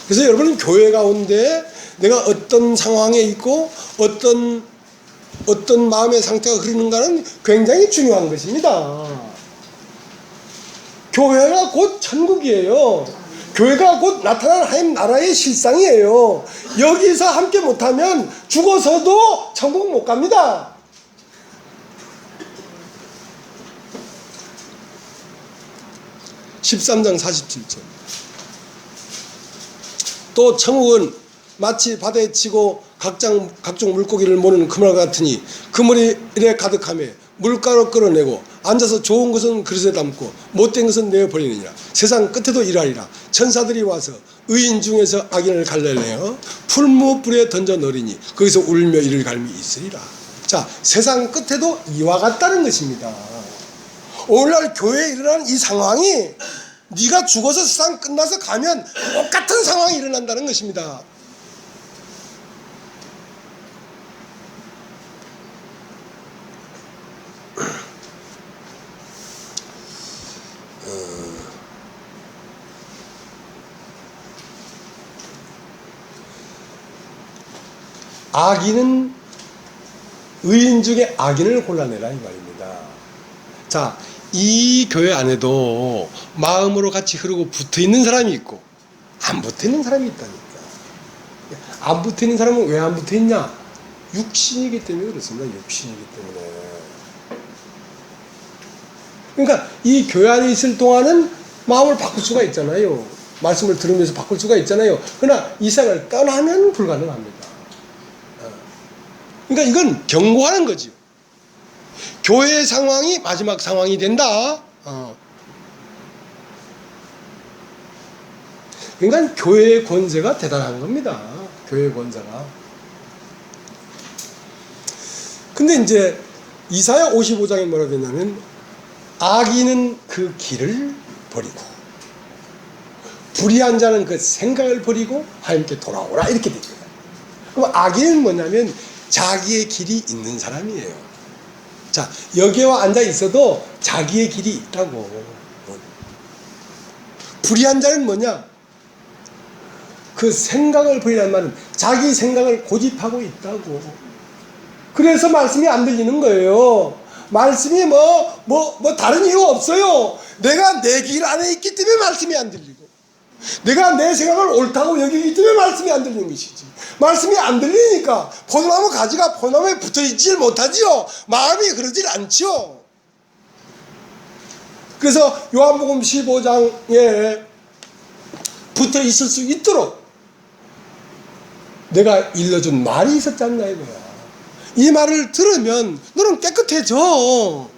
그래서 여러분은 교회 가운데 내가 어떤 상황에 있고 어떤 마음의 상태가 흐르는가는 굉장히 중요한 것입니다. 교회가 곧 천국이에요. 교회가 곧 나타난 하나님 나라의 실상이에요. 여기서 함께 못하면 죽어서도 천국 못 갑니다. (13장 47절) 또 천국은 마치 바다에 치고 각종 물고기를 모는 그물 같으니 그물이 이래 가득하며 물가로 끌어내고 앉아서 좋은 것은 그릇에 담고 못된 것은 내어 버리느니라. 세상 끝에도 이러하리라. 천사들이 와서 의인 중에서 악인을 갈라내어 풀무불에 던져 넣으리니 거기서 울며 이를 갈미 있으리라. 자, 세상 끝에도 이와 같다는 것입니다. 오늘날 교회에 일어나는 이 상황이 네가 죽어서 세상 끝나서 가면 똑같은 상황이 일어난다는 것입니다. 악인은 의인 중에 악인을 골라내라 이 말입니다. 자, 이 교회 안에도 마음으로 같이 흐르고 붙어있는 사람이 있고 안 붙어있는 사람이 있다니까. 안 붙어있는 사람은 왜 안 붙어있냐? 육신이기 때문에 그렇습니다. 육신이기 때문에. 그러니까 이 교회 안에 있을 동안은 마음을 바꿀 수가 있잖아요. 말씀을 들으면서 바꿀 수가 있잖아요. 그러나 이 세상을 떠나면 불가능합니다. 그러니까 이건 경고하는 거지요. 교회 상황이 마지막 상황이 된다. 그러니까 교회의 권세가 대단한 겁니다. 교회의 권세가. 근데 이제 이사야 55장에 뭐라고 했냐면 악인은 그 길을 버리고 불의한 자는 그 생각을 버리고 하나님께 돌아오라 이렇게 됩니다. 그럼 악인은 뭐냐면 자기의 길이 있는 사람이에요. 자, 여기와 앉아 있어도 자기의 길이 있다고. 불의한 자는 뭐냐? 그 생각을 버리라는 말은 자기 생각을 고집하고 있다고. 그래서 말씀이 안 들리는 거예요. 말씀이 다른 이유 없어요. 내가 내 길 안에 있기 때문에 말씀이 안 들리고, 내가 내 생각을 옳다고 여기기 때문에 말씀이 안 들리는 것이지. 말씀이 안 들리니까 포도나무 가지가 포도나무에 붙어있질 못하지요. 마음이 그러질 않지요. 그래서 요한복음 15장에 붙어 있을 수 있도록 내가 일러준 말이 있었잖나 이거야. 이 말을 들으면 너는 깨끗해져.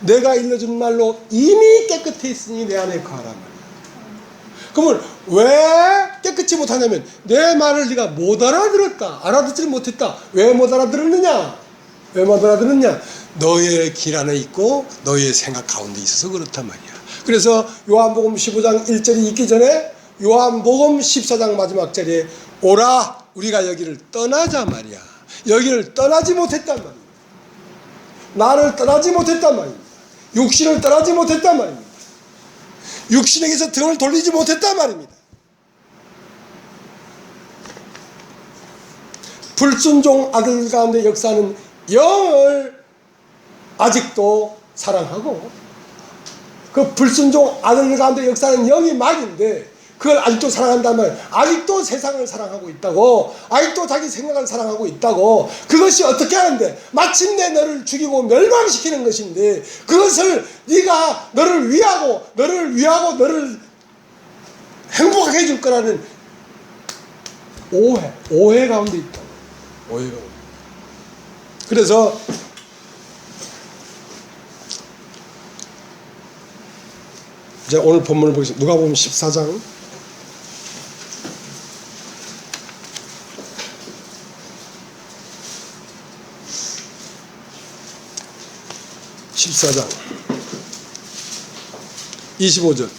내가 일러준 말로 이미 깨끗했으니 내 안에 거하란 말이야. 그러면 왜 깨끗이 못하냐면 내 말을 네가 못 알아들었다. 알아듣지 못했다. 왜 못 알아들었느냐? 왜 못 알아들었냐? 너의 길 안에 있고 너의 생각 가운데 있어서 그렇단 말이야. 그래서 요한복음 15장 1절이 있기 전에 요한복음 14장 마지막 절에 오라 우리가 여기를 떠나자 말이야. 여기를 떠나지 못했단 말이야. 나를 떠나지 못했단 말입니다. 육신을 떠나지 못했단 말입니다. 육신에게서 등을 돌리지 못했단 말입니다. 불순종 아들 가운데 역사하는 영을 아직도 사랑하고, 그 불순종 아들 가운데 역사하는 영이 막인데 그걸 아직도 사랑한다는 말, 아직도 세상을 사랑하고 있다고, 아직도 자기 생각을 사랑하고 있다고. 그것이 어떻게 하는데 마침내 너를 죽이고 멸망시키는 것인데 그것을 네가 너를 위하고 너를 행복하게 해줄 거라는 오해 가운데 있다. 오해 가운데. 그래서 이제 오늘 본문을 보겠습니다. 누가복음 14장 14장 25절.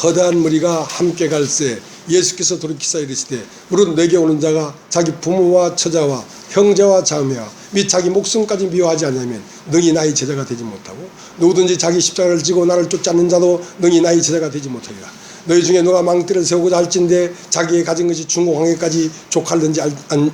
허다한 무리가 함께 갈새 예수께서 돌이키사 이르시되 무릇 내게 오는 자가 자기 부모와 처자와 형제와 자매와 및 자기 목숨까지 미워하지 않으면 능히 나의 제자가 되지 못하고 누구든지 자기 십자가를 지고 나를 쫓지 않는 자도 능히 나의 제자가 되지 못하리라. 너희 중에 누가 망대를 세우고자 할진대 자기의 가진 것이 중공항해까지 족할는지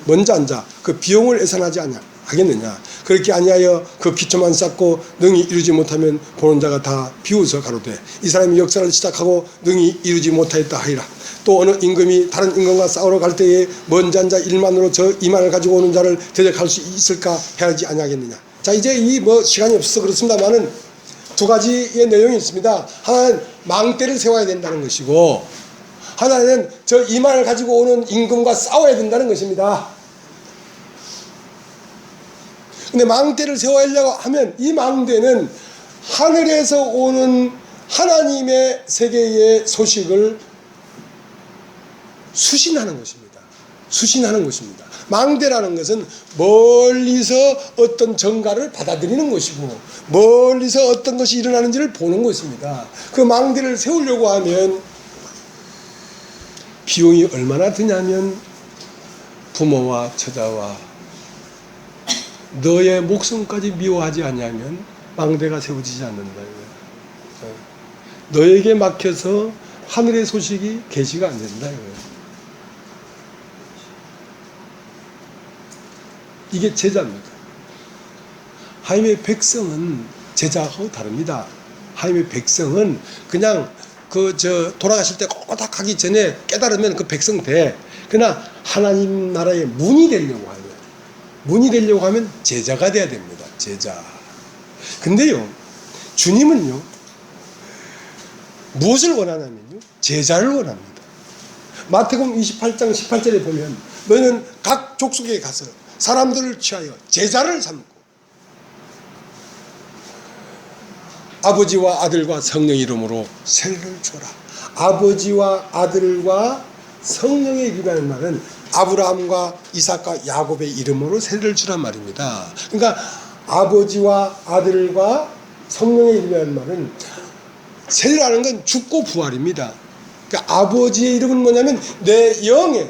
먼저 앉아 그 비용을 예산하지 하겠느냐. 그렇게 아니하여 그 기초만 쌓고 능히 이루지 못하면 보는 자가 다 비웃어 가로되 이 사람이 역사를 시작하고 능히 이루지 못하였다 하리라. 또 어느 임금이 다른 임금과 싸우러 갈 때에 먼저 앉아 일만으로 저 이만을 가지고 오는 자를 대적할 수 있을까 해야지 아니하겠느냐. 자, 이제 이 시간이 없어서 그렇습니다만은 두 가지의 내용이 있습니다. 하나는 망대를 세워야 된다는 것이고, 하나는 저 이만을 가지고 오는 임금과 싸워야 된다는 것입니다. 근데 망대를 세워야려고 하면 이 망대는 하늘에서 오는 하나님의 세계의 소식을 수신하는 것입니다. 수신하는 것입니다. 망대라는 것은 멀리서 어떤 전가를 받아들이는 것이고 멀리서 어떤 것이 일어나는지를 보는 것입니다. 그 망대를 세우려고 하면 비용이 얼마나 드냐면 부모와 처자와 너의 목숨까지 미워하지 않으면 망대가 세워지지 않는다. 너에게 막혀서 하늘의 소식이 계시가 안 된다. 이게 제자입니다. 하나님의 백성은 제자하고 다릅니다. 하나님의 백성은 그냥 돌아가실 때 꼬닥 하기 전에 깨달으면 그 백성 돼. 그러나 하나님 나라의 문이 되려고 하면 제자가 돼야 됩니다. 제자. 근데요, 주님은요, 무엇을 원하냐면요, 제자를 원합니다. 마태복음 28장 18절에 보면 너희는 각 족속에 가서 사람들을 취하여 제자를 삼고 아버지와 아들과 성령 이름으로 세례를 주라. 아버지와 아들과 성령의 이름이라는 말은 아브라함과 이삭과 야곱의 이름으로 세례를 주란 말입니다. 그러니까 아버지와 아들과 성령의 이름이라는 말은 세례라는 건 죽고 부활입니다. 그러니까 아버지의 이름은 뭐냐면 내 영에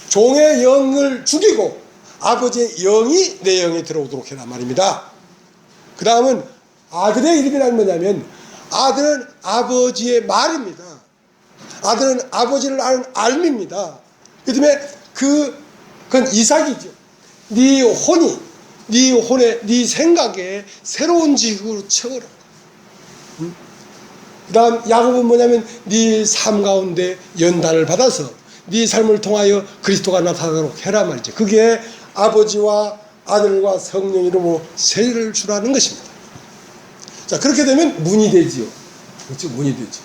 종의 영을 죽이고 아버지의 영이 내 영에 들어오도록 해라 말입니다. 그 다음은 아들의 이름이란 뭐냐면 아들은 아버지의 말입니다. 아들은 아버지를 아는 알미입니다. 그 다음에 그건 이삭이죠. 네 혼에 네 생각에 새로운 지식으로 채워라. 그 다음 야곱은 뭐냐면 네 삶 가운데 연단을 받아서 네 삶을 통하여 그리스도가 나타나도록 해라 말이죠. 그게 아버지와 아들과 성령 이름으로 세례를 주라는 것입니다. 자, 그렇게 되면 문이 되지요. 그렇죠? 문이 되죠.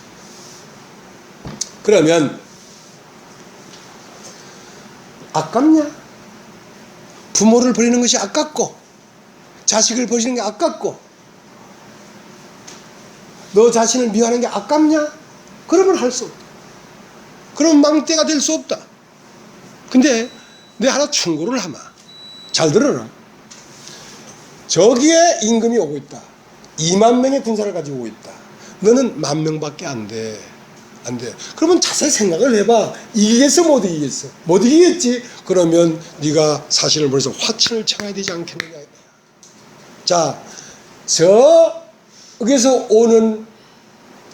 그러면 아깝냐? 부모를 버리는 것이 아깝고 자식을 버리는 게 아깝고 너 자신을 미워하는 게 아깝냐? 그러면 할 수 없다. 그러면 망대가 될 수 없다. 근데 내 하나 충고를 하마. 잘 들어라. 저기에 임금이 오고 있다. 2만 명의 군사를 가지고 오고 있다. 너는 10,000명밖에 안 돼. 안 돼. 그러면 자세히 생각을 해봐. 이기겠어? 못 이기겠어? 못 이기겠지? 그러면 네가 사실을 벌써 화친을 청해야 되지 않겠느냐. 자, 여기서 오는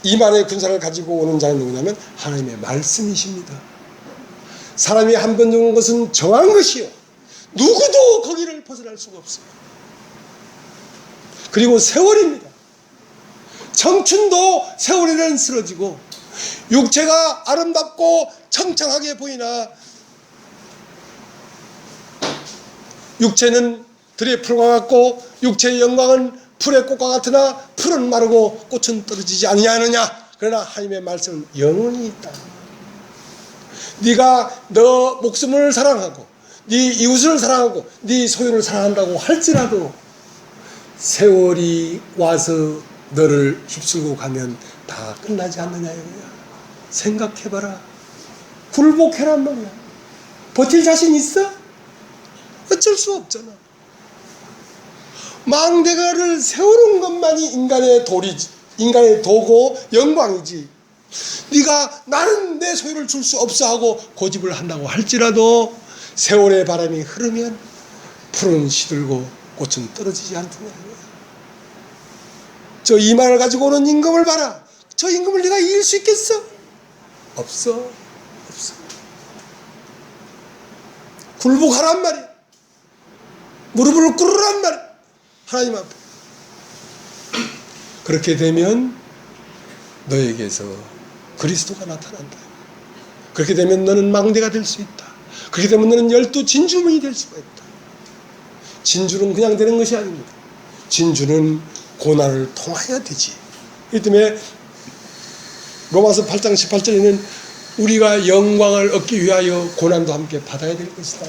2만의 군사를 가지고 오는 자는 누구냐면 하나님의 말씀이십니다. 사람이 한 번 죽는 것은 정한 것이요. 누구도 거기를 벗어날 수가 없어요. 그리고 세월입니다. 청춘도 세월에는 쓰러지고 육체가 아름답고 청청하게 보이나 육체는 들의 풀과 같고 육체의 영광은 풀의 꽃과 같으나 풀은 마르고 꽃은 떨어지지 아니하느냐. 그러나 하나님의 말씀은 영원히 있다. 네가 너 목숨을 사랑하고 네 이웃을 사랑하고 네 소유를 사랑한다고 할지라도 세월이 와서 너를 휩쓸고 가면 다 끝나지 않느냐 이거야. 생각해봐라. 굴복해란 말이야. 버틸 자신 있어? 어쩔 수 없잖아. 망대가를 세우는 것만이 인간의 도리지, 인간의 도고 영광이지. 네가 나는 내 소유를 줄 수 없어 하고 고집을 한다고 할지라도 세월의 바람이 흐르면 풀은 시들고 꽃은 떨어지지 않더냐. 저 이만을 가지고 오는 임금을 봐라. 저 임금을 네가 이길 수 있겠어? 없어. 굴복하란 말이야. 무릎을 꿇으란 말이야. 하나님 앞에. 그렇게 되면 너에게서 그리스도가 나타난다. 그렇게 되면 너는 망대가 될 수 있다. 그렇게 되면 너는 12 진주문이 될 수가 있다. 진주는 그냥 되는 것이 아닙니다. 진주는 고난을 통하여야 되지. 이 때문에 로마서 8장 18절에는 우리가 영광을 얻기 위하여 고난도 함께 받아야 될 것이다.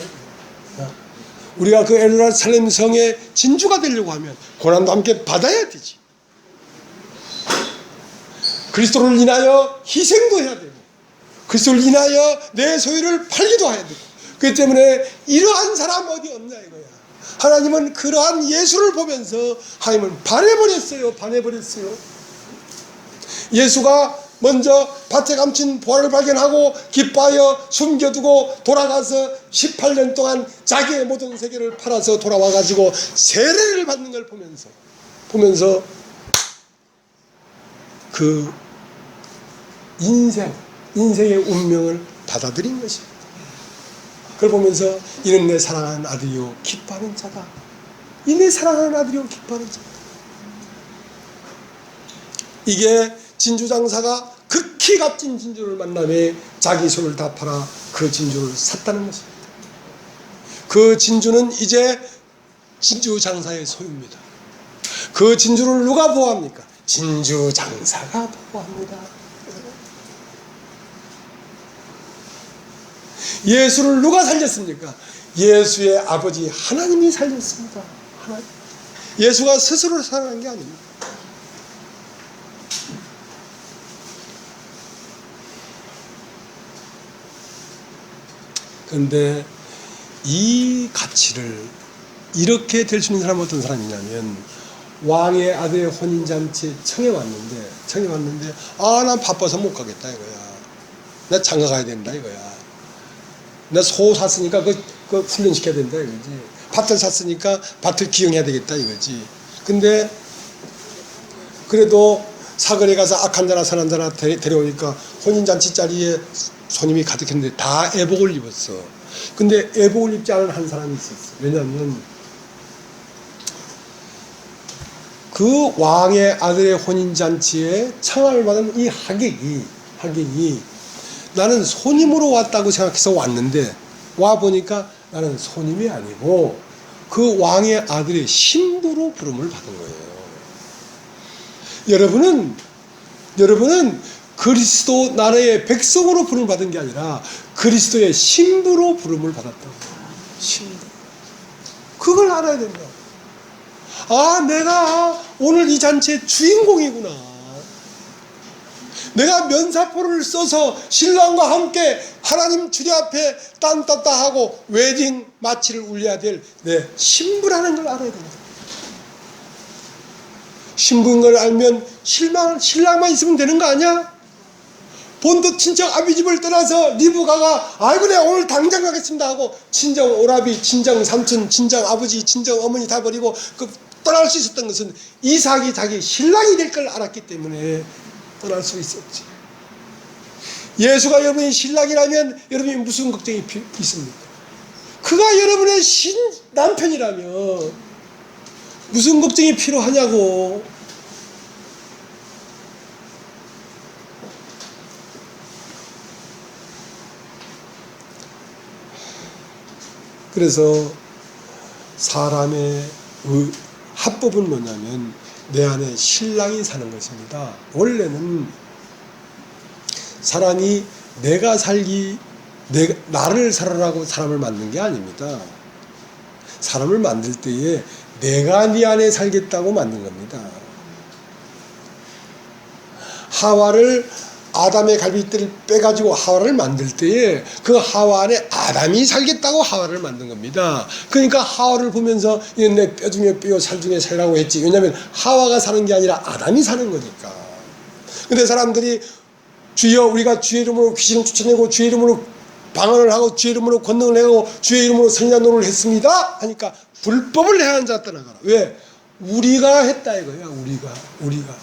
우리가 그 예루살렘 성의 진주가 되려고 하면 고난도 함께 받아야 되지. 그리스도를 인하여 희생도 해야 되고 그리스도를 인하여 내 소유를 팔기도 해야 되고 그렇기 때문에 이러한 사람 어디 없냐 이거야. 하나님은 그러한 예수를 보면서 하나님은 반해버렸어요. 예수가 먼저 밭에 감춘 보화를 발견하고 기뻐하여 숨겨두고 돌아가서 18년 동안 자기의 모든 세계를 팔아서 돌아와가지고 세례를 받는 걸 보면서 그 인생의 운명을 받아들인 것입니다. 그걸 보면서 이는 내 사랑하는 아들이요 기뻐하는 자다. 이 내 사랑하는 아들이요 기뻐하는 자다. 이게 진주장사가 극히 값진 진주를 만남에 자기 손을 다 팔아 그 진주를 샀다는 것입니다. 그 진주는 이제 진주장사의 소유입니다. 그 진주를 누가 보호합니까? 진주장사가 보호합니다. 예수를 누가 살렸습니까? 예수의 아버지 하나님이 살렸습니다. 예수가 스스로 살아난 게 아닙니다. 그런데 이 가치를 이렇게 될 수 있는 사람은 어떤 사람이냐면 왕의 아들의 혼인잔치에 청해 왔는데 난 바빠서 못 가겠다 이거야. 나 장가 가야 된다 이거야. 나 소 샀으니까 그 훈련시켜야 된다 이거지. 밭을 샀으니까 밭을 기용해야 되겠다 이거지. 근데 그래도 사거리 가서 악한 자나 선한 자나 데려오니까 혼인잔치 자리에 손님이 가득했는데 다 애복을 입었어. 근데 애복을 입지 않은 한 사람이 있었어. 왜냐하면 그 왕의 아들의 혼인잔치에 청함을 받은 이 하객이 나는 손님으로 왔다고 생각해서 왔는데 와보니까 나는 손님이 아니고 그 왕의 아들의 신부로 부름을 받은 거예요. 여러분은 그리스도 나라의 백성으로 부름을 받은 게 아니라 그리스도의 신부로 부름을 받았다고. 신부. 그걸 알아야 된다. 내가 오늘 이 잔치의 주인공이구나. 내가 면사포를 써서 신랑과 함께 하나님 주례 앞에 딴 떴다 하고 웨딩 마치를 울려야 될 내 신부라는 걸 알아야 된다. 신부인 걸 알면 신랑만 있으면 되는 거 아니야? 본토 친척 아비 집을 떠나서 리브가가 아이고 내가 오늘 당장 가겠습니다 하고 친정 오라비, 친정 삼촌, 친정 아버지, 친정 어머니 다 버리고 떠날 수 있었던 것은 이삭이 자기 신랑이 될 걸 알았기 때문에 떠날 수 있었지. 예수가 여러분이 신랑이라면 여러분이 무슨 걱정이 있습니까? 그가 여러분의 남편이라면 무슨 걱정이 필요하냐고. 그래서 사람의 합법은 뭐냐면 내 안에 신랑이 사는 것입니다. 원래는 사람이 나를 살아라고 사람을 만든 게 아닙니다. 사람을 만들 때에 내가 네 안에 살겠다고 만든 겁니다. 하와를 아담의 갈비뼈를 빼가지고 하와를 만들 때에 그 하와 안에 아담이 살겠다고 하와를 만든 겁니다. 그러니까 하와를 보면서 내 뼈 중에 뼈, 살 중에 살라고 했지. 왜냐하면 하와가 사는 게 아니라 아담이 사는 거니까. 근데 사람들이 주여 우리가 주의 이름으로 귀신을 쫓아내고 주의 이름으로 방언을 하고 주의 이름으로 권능을 내고 주의 이름으로 선지자노를 했습니다 하니까 불법을 행한 자 떠나가라. 왜? 우리가 했다 이거야. 우리가.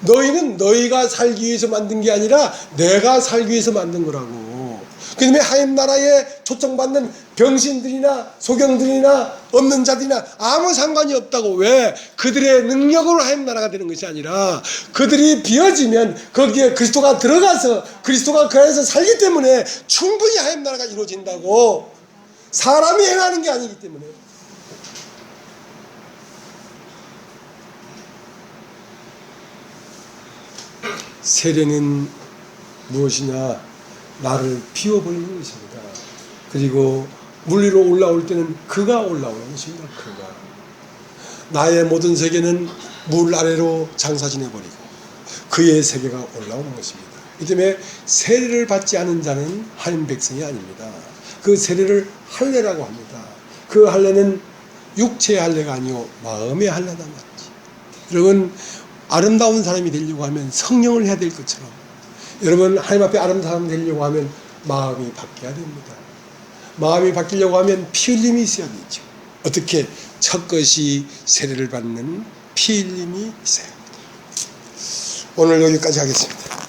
너희는 너희가 살기 위해서 만든 게 아니라 내가 살기 위해서 만든 거라고. 그 다음에 하나님 나라에 초청받는 병신들이나 소경들이나 없는 자들이나 아무 상관이 없다고. 왜? 그들의 능력으로 하나님 나라가 되는 것이 아니라 그들이 비어지면 거기에 그리스도가 들어가서 그리스도가 그 안에서 살기 때문에 충분히 하나님 나라가 이루어진다고. 사람이 행하는 게 아니기 때문에. 세례는 무엇이냐? 나를 비워버리는 것입니다. 그리고 물 위로 올라올 때는 그가 올라오는 것입니다. 그가. 나의 모든 세계는 물 아래로 장사지내버리고 그의 세계가 올라오는 것입니다. 이 때문에 세례를 받지 않은 자는 하나님 백성이 아닙니다. 그 세례를 할례라고 합니다. 그 할례는 육체의 할례가 아니고 마음의 할례단 말이지. 여러분 아름다운 사람이 되려고 하면 성령을 해야 될 것처럼 여러분 하나님 앞에 아름다운 사람이 되려고 하면 마음이 바뀌어야 됩니다. 마음이 바뀌려고 하면 피 흘림이 있어야 되죠. 어떻게? 첫 것이 세례를 받는 피 흘림이 있어야 합니다. 오늘 여기까지 하겠습니다.